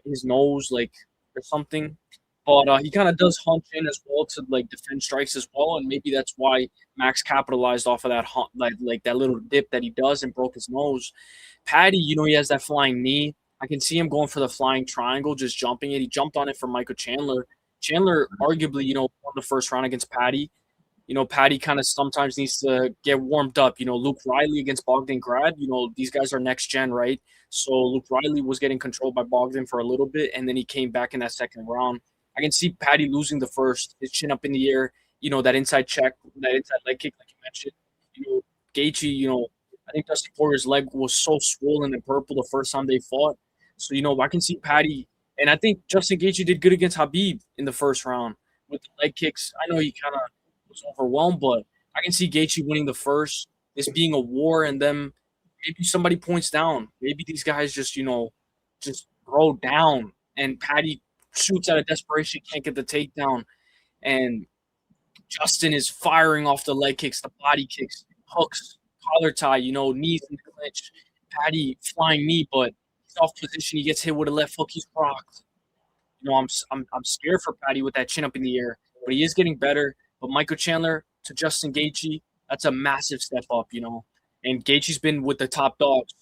his nose like or something, but he kind of does hunch in as well to like defend strikes as well, and maybe that's why Max capitalized off of that like that little dip that he does and broke his nose. Paddy, he has that flying knee. I can see him going for the flying triangle, just jumping it. He jumped on it for Michael Chandler. Chandler arguably, won the first round against Paddy. Paddy kind of sometimes needs to get warmed up. Luke Riley against Bogdan Grad. These guys are next gen, right? So Luke Riley was getting controlled by Bogdan for a little bit, and then he came back in that second round. I can see Paddy losing the first, his chin up in the air, that inside check, that inside leg kick, like you mentioned. Gaethje, I think Dustin Poirier's leg was so swollen and purple the first time they fought. So, I can see Paddy, and I think Justin Gaethje did good against Khabib in the first round with the leg kicks. I know he kind of was overwhelmed, but I can see Gaethje winning the first, this being a war, and then maybe somebody points down. Maybe these guys just throw down, and Paddy shoots out of desperation, can't get the takedown, and Justin is firing off the leg kicks, the body kicks, hooks, collar tie, knees in the clinch. Paddy flying knee, but he's off position. He gets hit with a left hook. He's rocked. I'm scared for Paddy with that chin up in the air, but he is getting better. But Michael Chandler to Justin Gaethje, that's a massive step up, And Gaethje's been with the top dogs.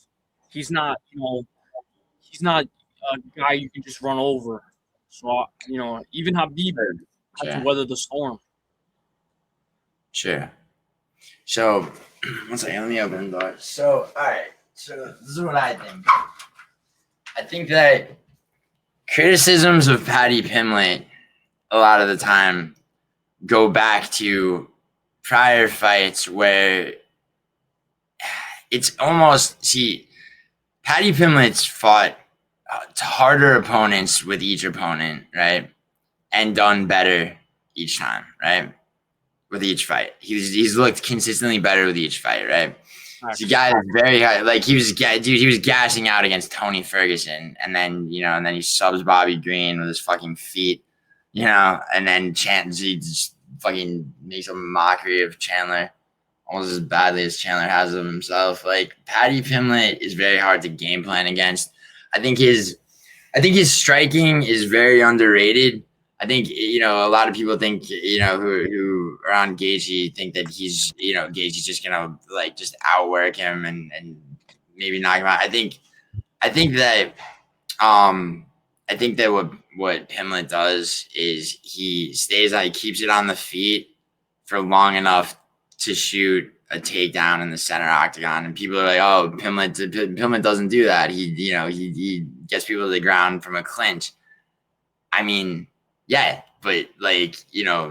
He's not a guy you can just run over. So, even Khabib had to weather the storm. Sure. So, one second, let me open the door. So, all right. So, this is what I think. I think that criticisms of Paddy Pimblett a lot of the time go back to prior fights where it's almost Paddy Pimblett's fought harder opponents with each opponent, right? And done better each time, right? with each fight. He's looked consistently better with each fight, right? Facts. The guy is very high. Like he was gassing out against Tony Ferguson, and then he subs Bobby Green with his fucking feet, and then he just fucking makes a mockery of Chandler, almost as badly as Chandler has of himself. Like Paddy Pimblett is very hard to game plan against. I think his striking is very underrated. I think a lot of people think who are on Gaethje think that he's Gaethje's just gonna like just outwork him and maybe knock him out. I think that what Pimblett does is he keeps it on the feet for long enough to shoot a takedown in the center octagon, and people are like, "Oh, Pimblett doesn't do that. He gets people to the ground from a clinch." I mean, yeah, but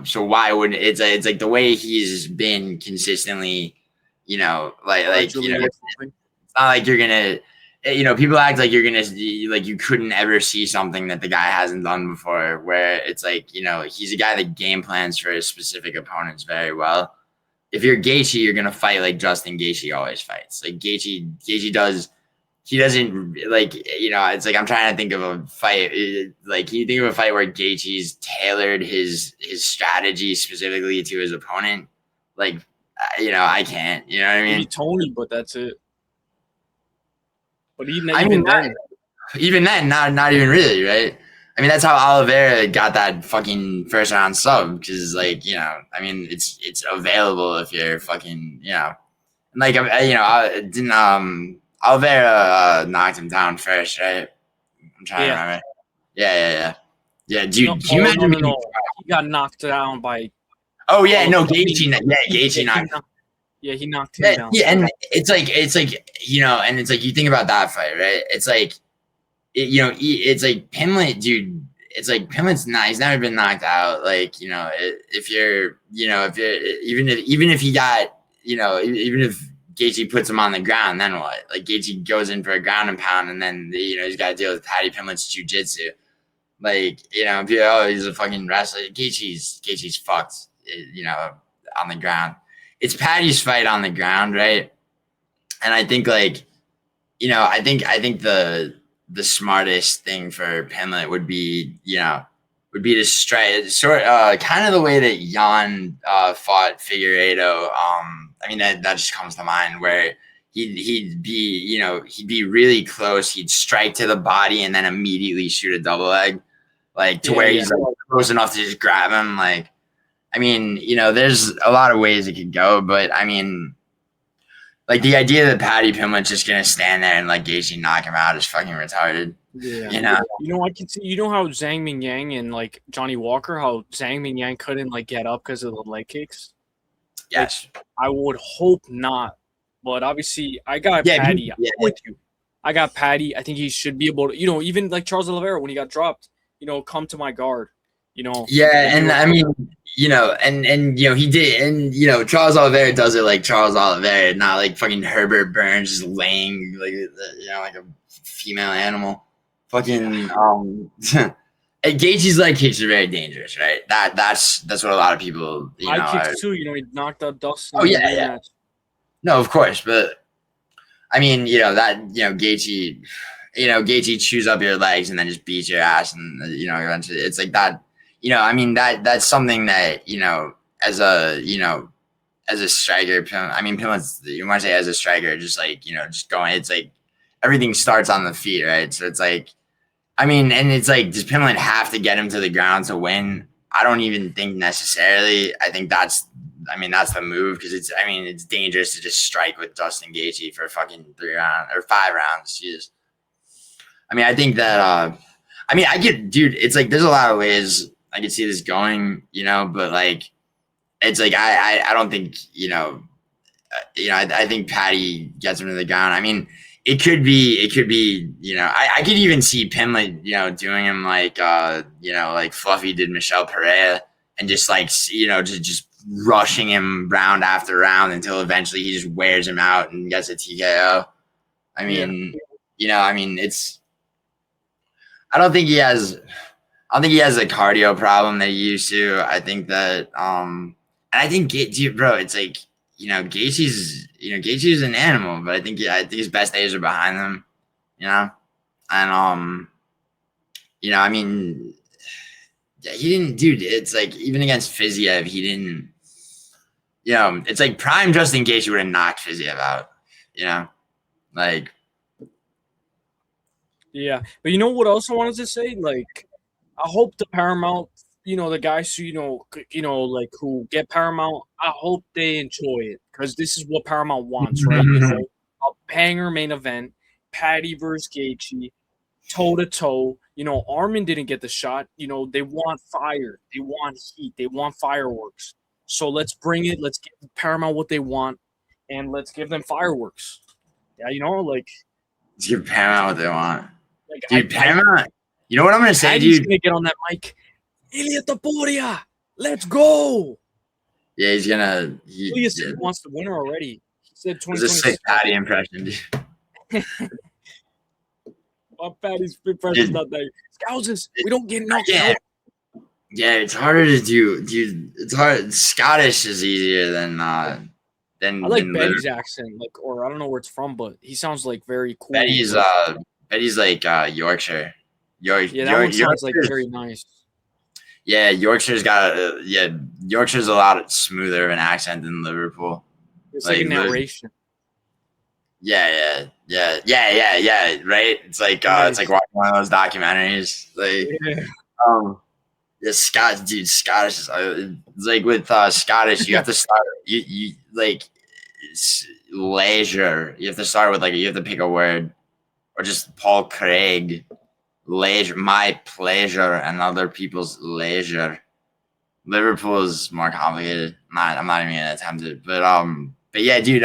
so why wouldn't it's like the way he's been consistently, it's not like you're gonna, people act like you're gonna like you couldn't ever see something that the guy hasn't done before. Where it's like he's a guy that game plans for his specific opponents very well. If you're Gaethje, you're gonna fight like Justin Gaethje always fights. Like Gaethje does. He doesn't it's like I'm trying to think of a fight. Like, can you think of a fight where Gaethje's tailored his strategy specifically to his opponent? Like, I can't. You know what I mean? Maybe Tony, but that's it. But even then, not even really, right? I mean, that's how Oliveira got that fucking first round sub because, it's available if you're fucking, Oliveira knocked him down first, right? I'm trying to remember. Yeah. Dude, do you imagine? No. He got knocked down by. Oh yeah, no, Gaethje knocked. Yeah, he knocked him down. Yeah, and it's like and it's like you think about that fight, right? It's like, it's like Pimblett, dude. It's like Pimblett's not. He's never been knocked out. Like if you're, even if he got, even if Gaethje puts him on the ground, then what? Like Gaethje goes in for a ground and pound, and then he's got to deal with Paddy Pimblett's jiu-jitsu. Like he's a fucking wrestler. Gaethje's fucked. On the ground. It's Paddy's fight on the ground, right? And I think I think the smartest thing for Pimblett would be to strike kind of the way that Jan fought Figueiredo. I mean that just comes to mind where he'd be really close. He'd strike to the body and then immediately shoot a double leg, where he's close enough to just grab him. Like, I mean, there's a lot of ways it could go, but I mean, like the idea that Paddy Pimblett's just gonna stand there and let Gaethje knock him out is fucking retarded. Yeah. I can see. How Zhang Mingyang and like Johnny Walker, how Zhang Mingyang couldn't get up because of the leg kicks. Yes, I would hope not, but obviously I got Paddy. I'm with you. I got Paddy. I think he should be able to. Even like Charles Oliveira when he got dropped. Come to my guard. Yeah, and I mean, he did, and Charles Oliveira does it like Charles Oliveira, not like fucking Herbert Burns just laying like a female animal. Fucking Gaethje's leg kicks are very dangerous, right? That's what a lot of people kicks too. He knocked out Dustin. Oh yeah. No, of course, but I mean, Gaethje, Gaethje chews up your legs and then just beats your ass, and eventually it's like that. I mean that's something that as a striker, I mean Pimblett's, you might say as a striker, just like just going. It's like everything starts on the feet, right? So it's like, I mean, and it's like, does Pimblett have to get him to the ground to win? I don't even think necessarily. I think that's the move because it's dangerous to just strike with Justin Gaethje for fucking 3 rounds or 5 rounds. Jeez. I mean, I think that. I get, dude. It's like there's a lot of ways I could see this going, but like, it's like I don't think I think Paddy gets him to the ground. I mean, it could be I could even see Pimblett doing him like like Fluffy did Michel Pereira and just like just rushing him round after round until eventually he just wears him out and gets a TKO. I mean, it's. I don't think he has a cardio problem that he used to. I think that I think, dude, bro, it's like, Gaethje's an animal, but I think his best days are behind him, and I mean, yeah, he didn't, dude. It's like even against Fiziev, he didn't. It's like prime Justin Gaethje would have knocked Fiziev out. Like, Yeah, but you know what else I wanted to say? Like, I hope the Paramount, the guys who like who get Paramount, I hope they enjoy it because this is what Paramount wants, right? A banger main event, Patty versus Gaethje, toe to toe. Armin didn't get the shot. They want fire, they want heat, they want fireworks. So let's bring it. Let's give Paramount what they want, and let's give them fireworks. Yeah, like. let's give Paramount what they want. Like, Dude, Paramount. You know what I'm gonna say, dude? Gonna get on that mic. Ilya Taporia, let's go. Yeah, he's gonna. He wants the winner already. He said 2026. It's a sick Patty impression, dude. My Patty's impression's not that. Scousers, we don't get knocked out. Yeah, it's harder to do, dude. It's hard. Scottish is easier than. I like Betty's accent, or I don't know where it's from, but he sounds like very cool. Betty's like Yorkshire. That one sounds like very nice. Yeah, Yorkshire's got Yorkshire's a lot smoother of an accent than Liverpool. It's like a narration. Yeah, right? It's like it's like watching one of those documentaries. Scottish is it's like with Scottish, you have to start you like leisure. You have to start with you have to pick a word, or just Paul Craig. Leisure, my pleasure, and other people's leisure. Liverpool is more complicated. I'm not even gonna attempt it, but yeah, dude,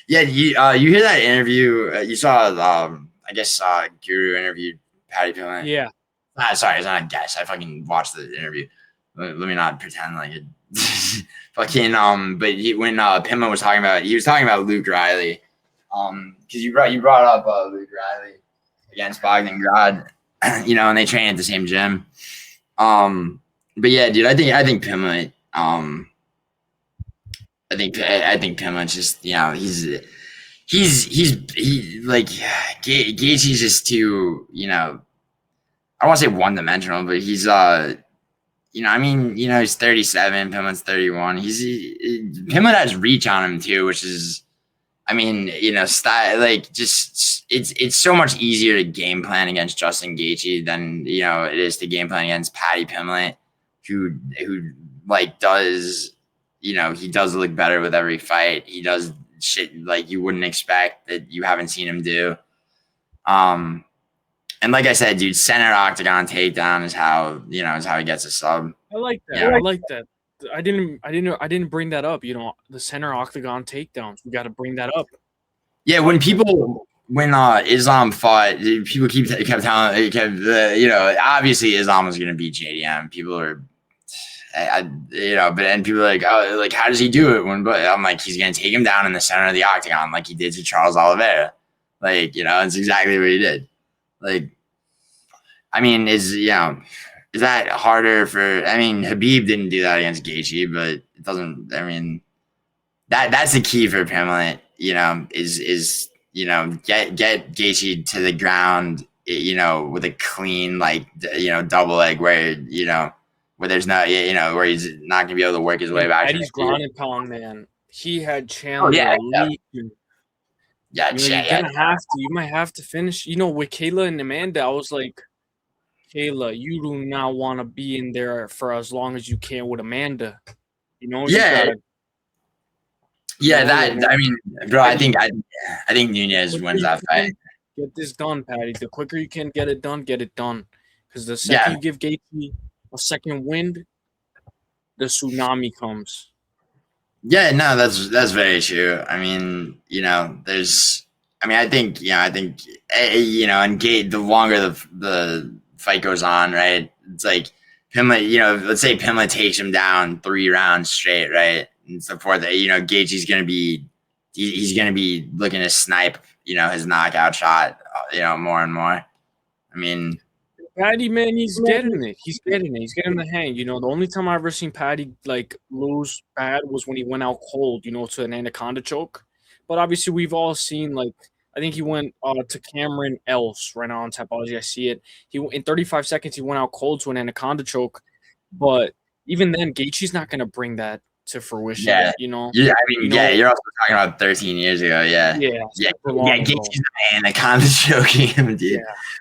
you hear that interview? You saw I guess Guru interviewed Paddy Pimblett. Yeah. Sorry, it's not a guess. I fucking watched the interview. Let me not pretend like it. But when Pimblett was talking about Luke Riley, because you brought up Luke Riley against Bogdan, and they train at the same gym. But yeah, dude, I think Pimblett, I think Pimblett just, he's like Gaethje's just too, I don't want to say one dimensional, but he's he's 37, Pimblett's 31. Pimblett has reach on him too, which is, style, it's so much easier to game plan against Justin Gaethje than it is to game plan against Paddy Pimblett, who does he does look better with every fight. He does shit like you wouldn't expect that you haven't seen him do. And like I said, dude, center octagon takedown is how he gets a sub. I like that. Yeah. I like that. I didn't bring that up. The center octagon takedowns. We got to bring that up. Yeah, when Islam fought, people kept telling, obviously Islam was going to beat JDM. People are, but people are like, oh, like how does he do it? But I'm like, he's going to take him down in the center of the octagon, like he did to Charles Oliveira. It's exactly what he did. Is that harder for? Khabib didn't do that against Gaethje, but it doesn't. That's the key for Pimblett. Is get Gaethje to the ground. With a clean double leg where there's no where he's not gonna be able to work his way back. Eddie's ground and pound, man. He had Chandler. You might have to finish. With Kayla and Amanda, I was like, Kayla, you do not want to be in there for as long as you can with Amanda. Bro, I think Nunez wins that fight. Get this done, Patty. The quicker you can get it done, get it done. Because the second you give Gaethje a second wind, the tsunami comes. Yeah, no, that's very true. And the longer the fight goes on, right? It's like Pimblett, let's say Pimblett takes him down 3 rounds straight, right? And so forth. Gaethje's gonna be looking to snipe, his knockout shot, more and more. Patty, man, he's getting it. He's getting it. He's getting the hang. You know, the only time I ever seen Patty like lose bad was when he went out cold. You know, to an anaconda choke. But obviously, we've all seen like I think he went to Cameron Else right now on Tapology. I see it. He in 35 seconds he went out cold to an anaconda choke. But even then, Gaethje's not going to bring that to fruition. Yeah. You know. Yeah, I mean, You know- yeah, you're also talking about 13 years ago. Yeah. Yeah. Yeah. super long Yeah. ago. Gaethje's the anaconda choking him, dude. Yeah.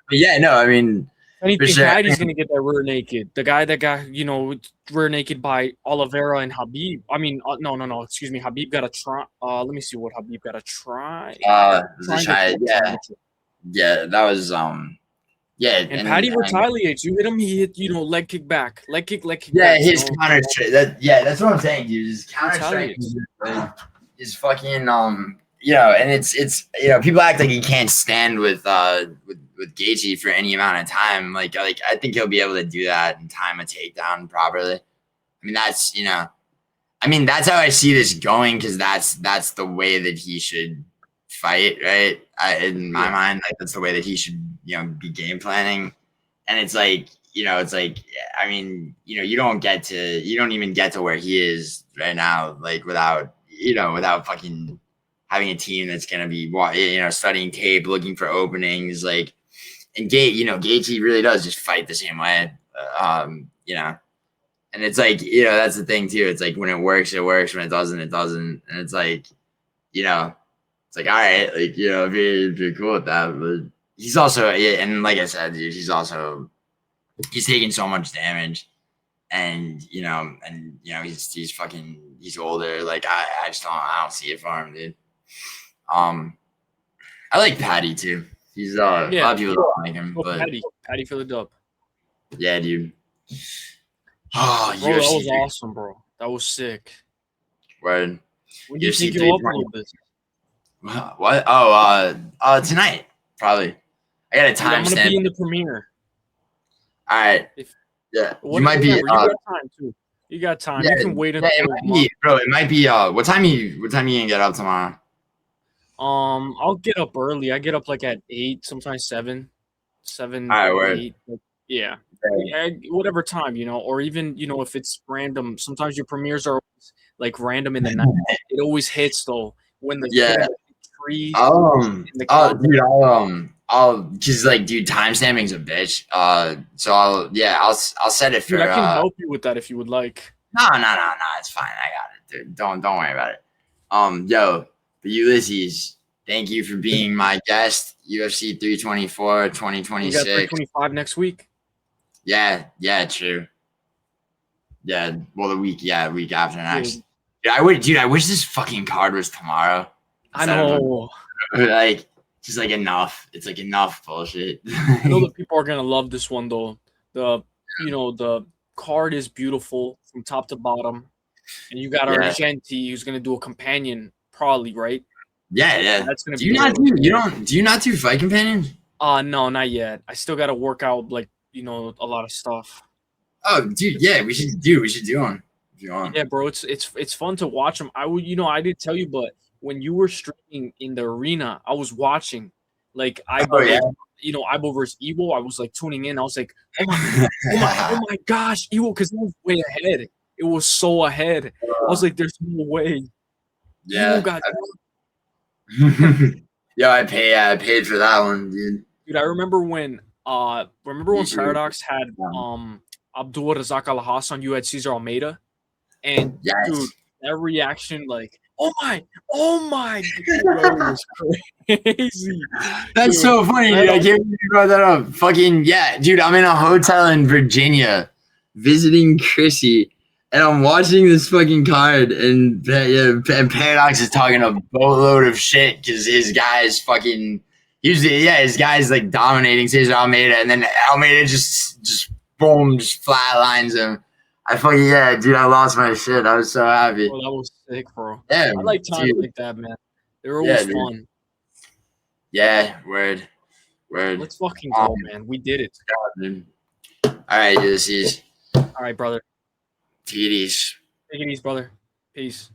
But yeah, no, I mean, If anything, sure. Patty's gonna get that rear naked. The guy that got, you know, rear naked by Oliveira and Habib. I mean, no. Excuse me. Habib got a try. Let me see what Habib got a try. Yeah, that was yeah. And Patty retaliates. You hit him, he hit, you know, leg kick back, leg kick Yeah, back. his you know? counter strike. That's what I'm saying, dude. His counter strike Retaliates. is fucking you know, and it's you know, people act like he can't stand with Gaethje for any amount of time. Like I think he'll be able to do that and time a takedown properly. I mean, that's, you know, I mean, that's how I see this going, because that's the way that he should fight, right? In my mind, like that's the way that he should, you know, be game planning. And it's like, you know, it's like, I mean, you know, you don't even get to where he is right now, like without fucking having a team that's gonna be, you know, studying tape, looking for openings, like, and Gaethje really does just fight the same way, you know. And it's like, you know, that's the thing too. It's like when it works, it works. When it doesn't, it doesn't. And it's like, you know, it's like, all right, like, you know, if you're cool with that. But he's also, yeah, and like I said, dude, he's taking so much damage, and you know, he's older. Like I don't see it for him, dude. I like Patty too. He's a lot of people don't like him, but Patty for the dub. Yeah, dude. Oh, bro, that was awesome, bro. That was sick. Word. When do you think you'll upload this? What? Oh, tonight probably. I got a timestamp. I'm gonna be in the premiere. All right. Yeah, you might be. You got time too. You got time. Yeah, you can wait until. Yeah, it might be. What time you gonna get up tomorrow? I'll get up early. I get up like at 8, sometimes 7. All right, 8. Yeah. Whatever time, you know, or even, you know, if it's random. Sometimes your premieres are like random in the night. It always hits though when the trees. Dude, I'll just like, dude, timestamping's a bitch. So I'll set it for. Dude, I can help you with that if you would like. No, it's fine. I got it, dude. Don't worry about it. Yo, the Uselyis, thank you for being my guest. UFC 324, 2026. You got 325 next week. Yeah, true. Yeah, well, the week after next. Dude, I wish this fucking card was tomorrow. I know. Like, just like enough. It's like enough bullshit. I know that people are gonna love this one though. The card is beautiful from top to bottom, and you got Argenti who's gonna do a companion, probably, right? Yeah. That's gonna do you not do fight companions? No, not yet. I still gotta work out, like, you know, a lot of stuff. Oh, dude, yeah, we should do them if you want. Yeah, bro, it's fun to watch them. I didn't tell you, but when you were streaming in the arena, I was watching, like, Ibo versus Evo. I was like tuning in. I was like, oh my gosh, Evo, because it was way ahead. It was so ahead. I was like, there's no way. Yeah. Evo got yeah, I paid for that one, dude. Dude, I remember when Paradox had Abdul Razak Al Hassan, you had Cesar Almeida, and dude, that reaction, like, oh my, bro, it was crazy. That's so funny, dude. I can't believe you brought that up. Fucking yeah, dude. I'm in a hotel in Virginia visiting Chrissy, and I'm watching this fucking card, and Paradox is talking a boatload of shit because his guy's fucking. His guy's like dominating Cesar Almeida, and then Almeida just boom, just flatlines him. I fucking dude, I lost my shit. I was so happy. Oh, that was sick, bro. Yeah, I like times like that, man. They were always fun. Yeah, word. Let's fucking go, man. We did it. All right, Ulysses. All right, brother. Take it easy. Take it easy, brother. Peace.